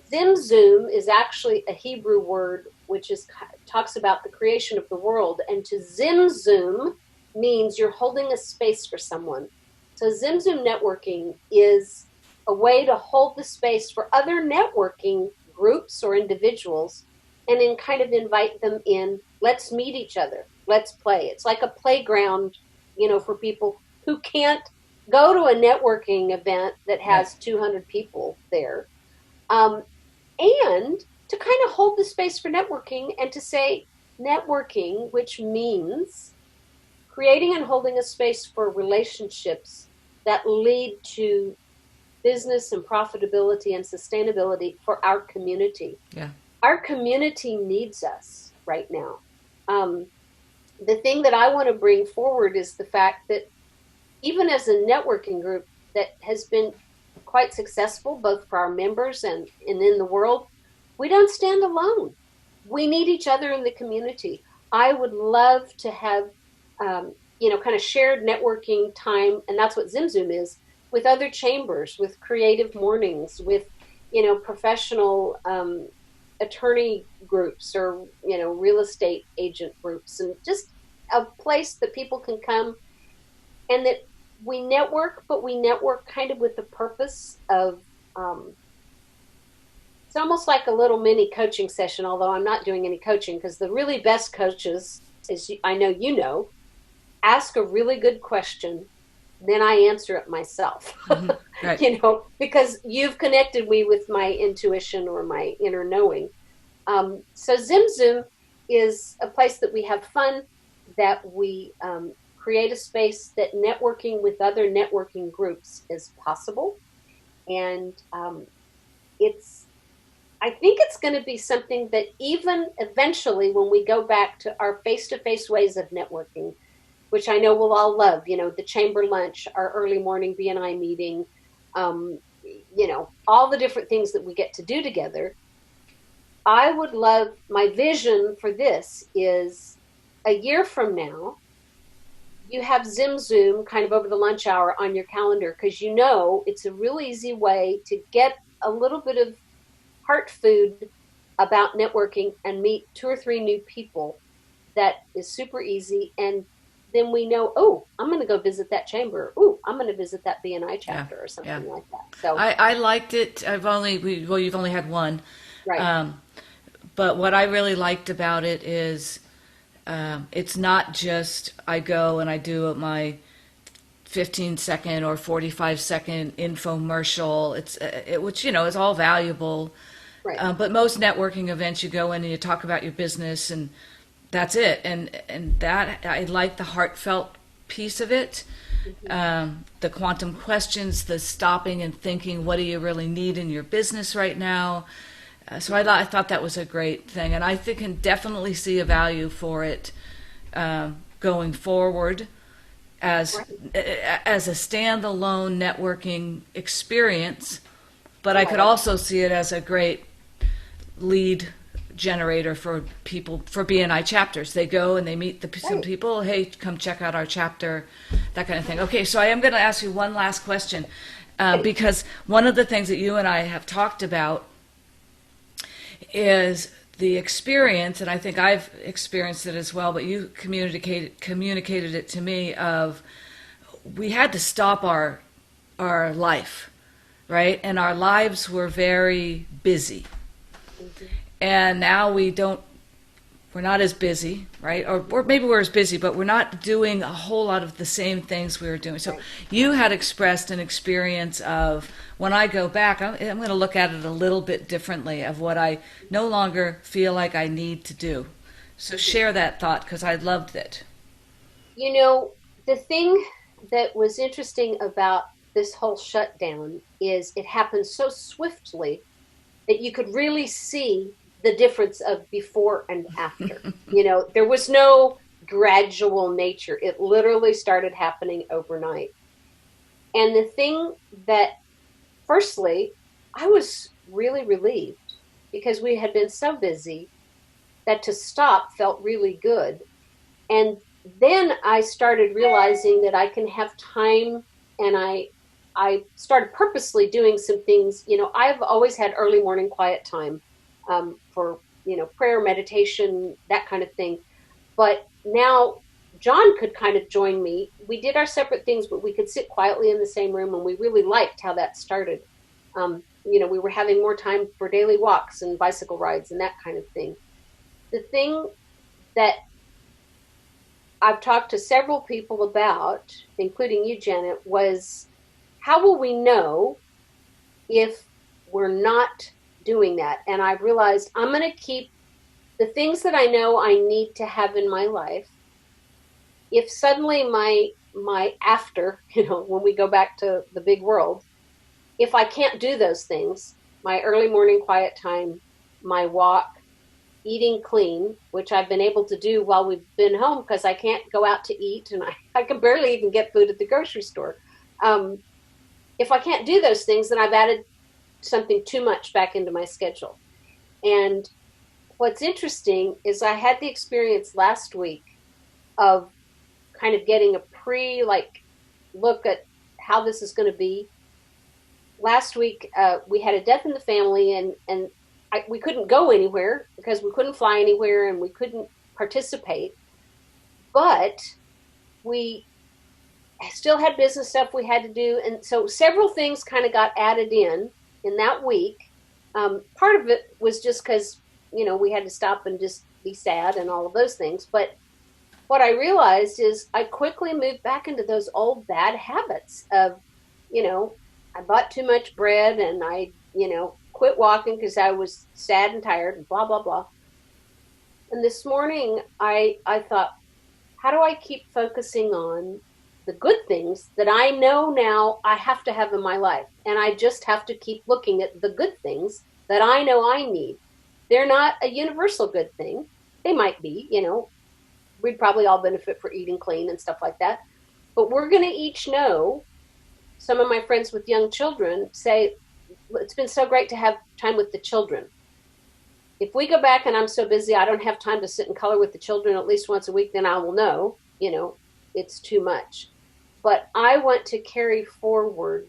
ZimZoom is actually a Hebrew word which talks about the creation of the world. And to ZimZoom means you're holding a space for someone. So ZimZoom networking is a way to hold the space for other networking groups or individuals and then kind of invite them in. Let's meet each other. Let's play. It's like a playground, for people who can't go to a networking event that has 200 people there. And to kind of hold the space for networking and to say networking, which means creating and holding a space for relationships that lead to business and profitability and sustainability for our community. Yeah. Our community needs us right now. The thing that I want to bring forward is the fact that even as a networking group that has been quite successful, both for our members and in the world, we don't stand alone. We need each other in the community. I would love to have, kind of shared networking time, and that's what ZimZoom is, with other chambers, with creative mornings, with, professional attorney groups or, real estate agent groups, and just a place that people can come and that we network, but we network kind of with the purpose of, it's almost like a little mini coaching session, although I'm not doing any coaching because the really best coaches, as I know, ask a really good question, then I answer it myself, Right. Because you've connected me with my intuition or my inner knowing. So ZimZoom is a place that we have fun, that we create a space that networking with other networking groups is possible. And I think it's going to be something that even eventually when we go back to our face-to-face ways of networking, which I know we'll all love, the chamber lunch, our early morning B&I meeting, all the different things that we get to do together. I would love, my vision for this is a year from now, you have ZimZoom kind of over the lunch hour on your calendar, because it's a real easy way to get a little bit of heart food about networking and meet 2 or 3 new people. That is super easy. And then we know, I'm going to go visit that chamber. I'm going to visit that B&I chapter or something like that. So I liked it. You've only had one. Right. But what I really liked about it is it's not just I go and I do my 15-second or 45-second infomercial, which is all valuable. Right. But most networking events, you go in and you talk about your business, and that's it. And that, I like the heartfelt piece of it. The quantum questions, the stopping and thinking, what do you really need in your business right now? So I thought that was a great thing, and I can definitely see a value for it going forward as a standalone networking experience. But I could also see it as a great lead generator for people, for B&I chapters. They go and they meet some people. Hey, come check out our chapter, that kind of thing. Okay, so I am going to ask you one last question, because one of the things that you and I have talked about is the experience, and I think I've experienced it as well, but you communicated it to me, of we had to stop our life, right? And our lives were very busy. Mm-hmm. And now we're not as busy, right? Or maybe we're as busy, but we're not doing a whole lot of the same things we were doing. So you had expressed an experience of, when I go back, I'm going to look at it a little bit differently, of what I no longer feel like I need to do. So share that thought, because I loved it. The thing that was interesting about this whole shutdown is it happened so swiftly that you could really see the difference of before and after. There was no gradual nature. It literally started happening overnight. And the thing that, firstly, I was really relieved, because we had been so busy that to stop felt really good. And then I started realizing that I can have time, and I started purposely doing some things. I've always had early morning quiet time for, prayer, meditation, that kind of thing. But now John could kind of join me. We did our separate things, but we could sit quietly in the same room, and we really liked how that started. We were having more time for daily walks and bicycle rides and that kind of thing. The thing that I've talked to several people about, including you, Janet, was, how will we know if we're not doing that? And I realized I'm going to keep the things that I know I need to have in my life. If suddenly my after, when we go back to the big world, if I can't do those things, my early morning quiet time, my walk, eating clean, which I've been able to do while we've been home, because I can't go out to eat, and I can barely even get food at the grocery store. If I can't do those things, then I've added something too much back into my schedule. And what's interesting is I had the experience last week of kind of getting a look at how this is going to be. Last week, we had a death in the family, and we couldn't go anywhere because we couldn't fly anywhere and we couldn't participate. But we still had business stuff we had to do. And so several things kind of got added in that week. Part of it was just because, we had to stop and just be sad and all of those things. But what I realized is I quickly moved back into those old bad habits of, I bought too much bread, and I, quit walking because I was sad and tired and blah, blah, blah. And this morning I thought, how do I keep focusing on the good things that I know now I have to have in my life? And I just have to keep looking at the good things that I know I need. They're not a universal good thing. They might be, we'd probably all benefit for eating clean and stuff like that. But we're going to each know, some of my friends with young children say, it's been so great to have time with the children. If we go back and I'm so busy, I don't have time to sit and color with the children at least once a week, then I will know, it's too much. But I want to carry forward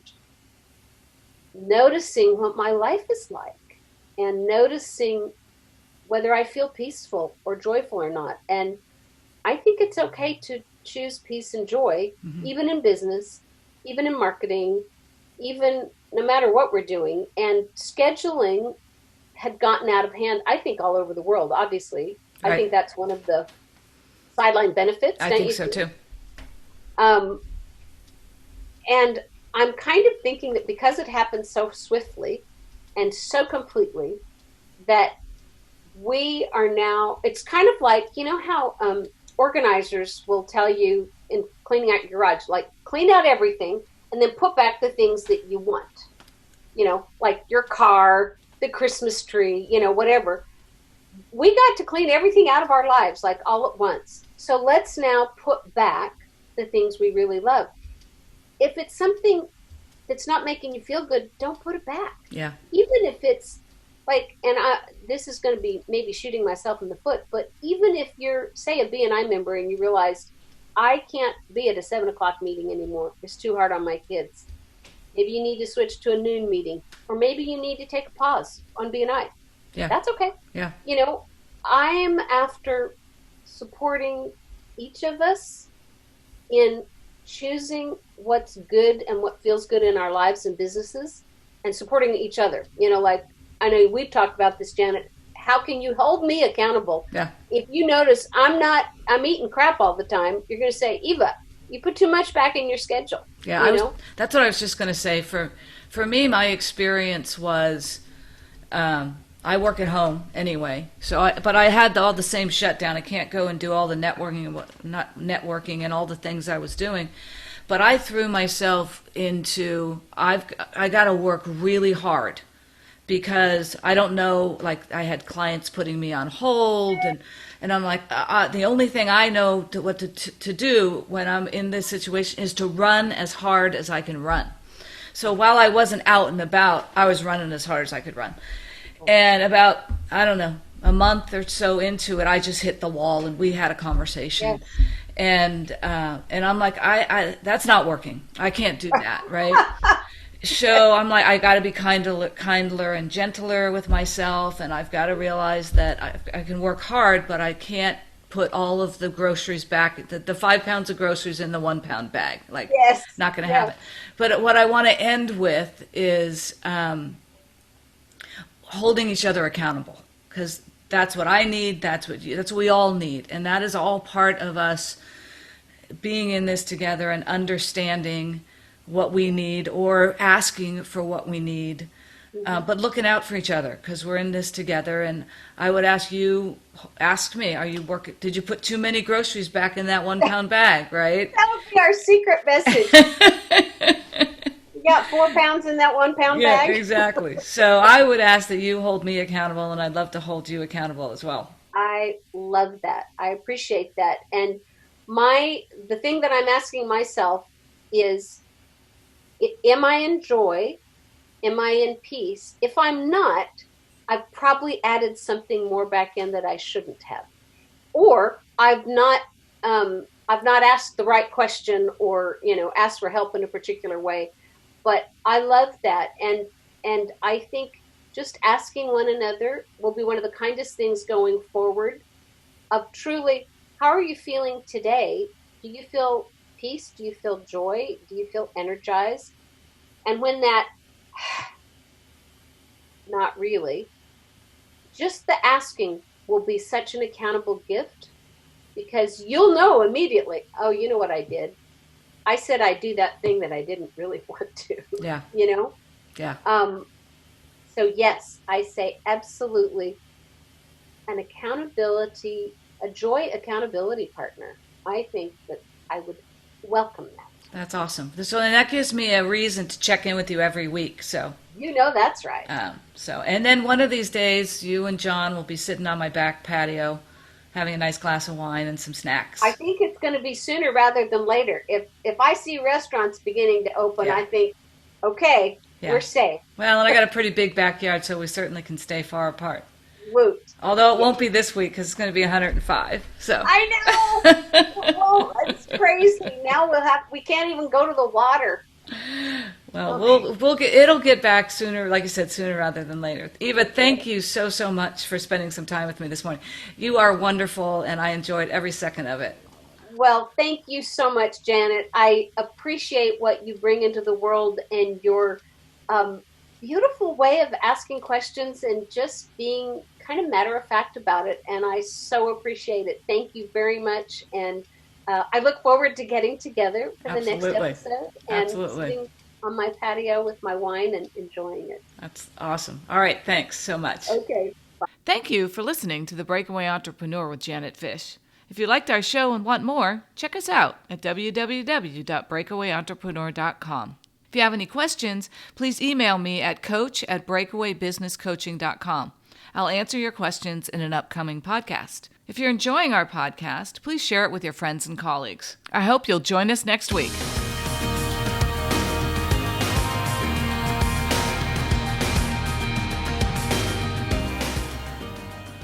noticing what my life is like and noticing whether I feel peaceful or joyful or not. And I think it's okay to choose peace and joy, even in business, even in marketing, even no matter what we're doing. And scheduling had gotten out of hand, I think, all over the world, obviously. Right. I think that's one of the sideline benefits. I think so, too. And I'm kind of thinking that because it happened so swiftly and so completely, that we are now, it's kind of like, how organizers will tell you in cleaning out your garage, like clean out everything and then put back the things that you want, like your car, the Christmas tree, whatever. We got to clean everything out of our lives, like all at once. So let's now put back the things we really love. If it's something that's not making you feel good, don't put it back. Yeah. Even if it's like, and this is going to be maybe shooting myself in the foot, but even if you're, say, a BNI member and you realize, I can't be at a 7:00 meeting anymore. It's too hard on my kids. Maybe you need to switch to a noon meeting, or maybe you need to take a pause on BNI. Yeah. That's okay. Yeah. I'm after supporting each of us in choosing what's good and what feels good in our lives and businesses, and supporting each other. Like, I know we've talked about this, Janet. How can you hold me accountable? Yeah. If you notice I'm eating crap all the time, you're going to say, Eva, you put too much back in your schedule. Yeah, that's what I was just going to say. For me, my experience was, I work at home anyway, but I had all the same shutdown. I can't go and do all the networking and all the things I was doing. But I threw myself into, I got to work really hard, because I don't know, like I had clients putting me on hold, and I'm like, the only thing I know what to do when I'm in this situation is to run as hard as I can run. So while I wasn't out and about, I was running as hard as I could run. And about, I don't know, a month or so into it, I just hit the wall, and we had a conversation. Yes. And I'm like, that's not working. I can't do that, right? So I'm like, I got to be kinder and gentler with myself, and I've got to realize that I can work hard, but I can't put all of the groceries back, the 5 pounds of groceries in the 1 pound bag. Like, yes. Not going to happen. But what I want to end with is holding each other accountable, because that's what I need. That's what we all need, and that is all part of us being in this together and understanding what we need, or asking for what we need, but looking out for each other, because we're in this together. And I would ask me, did you put too many groceries back in that 1 pound bag, right? That would be our secret message. You got 4 pounds in that 1 pound bag? Yeah, exactly. So I would ask that you hold me accountable, and I'd love to hold you accountable as well. I love that. I appreciate that. And the thing that I'm asking myself is, am I in joy? Am I in peace? If I'm not, I've probably added something more back in that I shouldn't have, or I've not asked the right question, or asked for help in a particular way. But I love that, and I think just asking one another will be one of the kindest things going forward. Of truly, how are you feeling today? Do you feel peace? Do you feel joy? Do you feel energized? And when that, not really, just the asking will be such an accountable gift, because you'll know immediately, oh, you know what I did? I said I'd do that thing that I didn't really want to. Yeah. Yeah. So yes, I say absolutely a joy accountability partner. I think that I would welcome that. That's awesome. So, and that gives me a reason to check in with you every week. So that's right. And then one of these days, you and John will be sitting on my back patio, having a nice glass of wine and some snacks. I think it's going to be sooner rather than later. If I see restaurants beginning to open, I think, okay, we're safe. Well, and I got a pretty big backyard, so we certainly can stay far apart. Woot. Although it won't be this week because it's going to be 105. So I know. Oh, it's crazy. Now we can't even go to the water. Well, it'll get back sooner, like you said, sooner rather than later. Eva, thank you so much for spending some time with me this morning. You are wonderful, and I enjoyed every second of it. Well, thank you so much, Janet. I appreciate what you bring into the world and your beautiful way of asking questions and just being kind of matter of fact about it. And I so appreciate it. Thank you very much. And I look forward to getting together for the next episode and sitting on my patio with my wine and enjoying it. That's awesome. All right. Thanks so much. Okay. Bye. Thank you for listening to The Breakaway Entrepreneur with Janet Fish. If you liked our show and want more, check us out at www.breakawayentrepreneur.com. If you have any questions, please email me at coach@breakawaybusinesscoaching.com. I'll answer your questions in an upcoming podcast. If you're enjoying our podcast, please share it with your friends and colleagues. I hope you'll join us next week.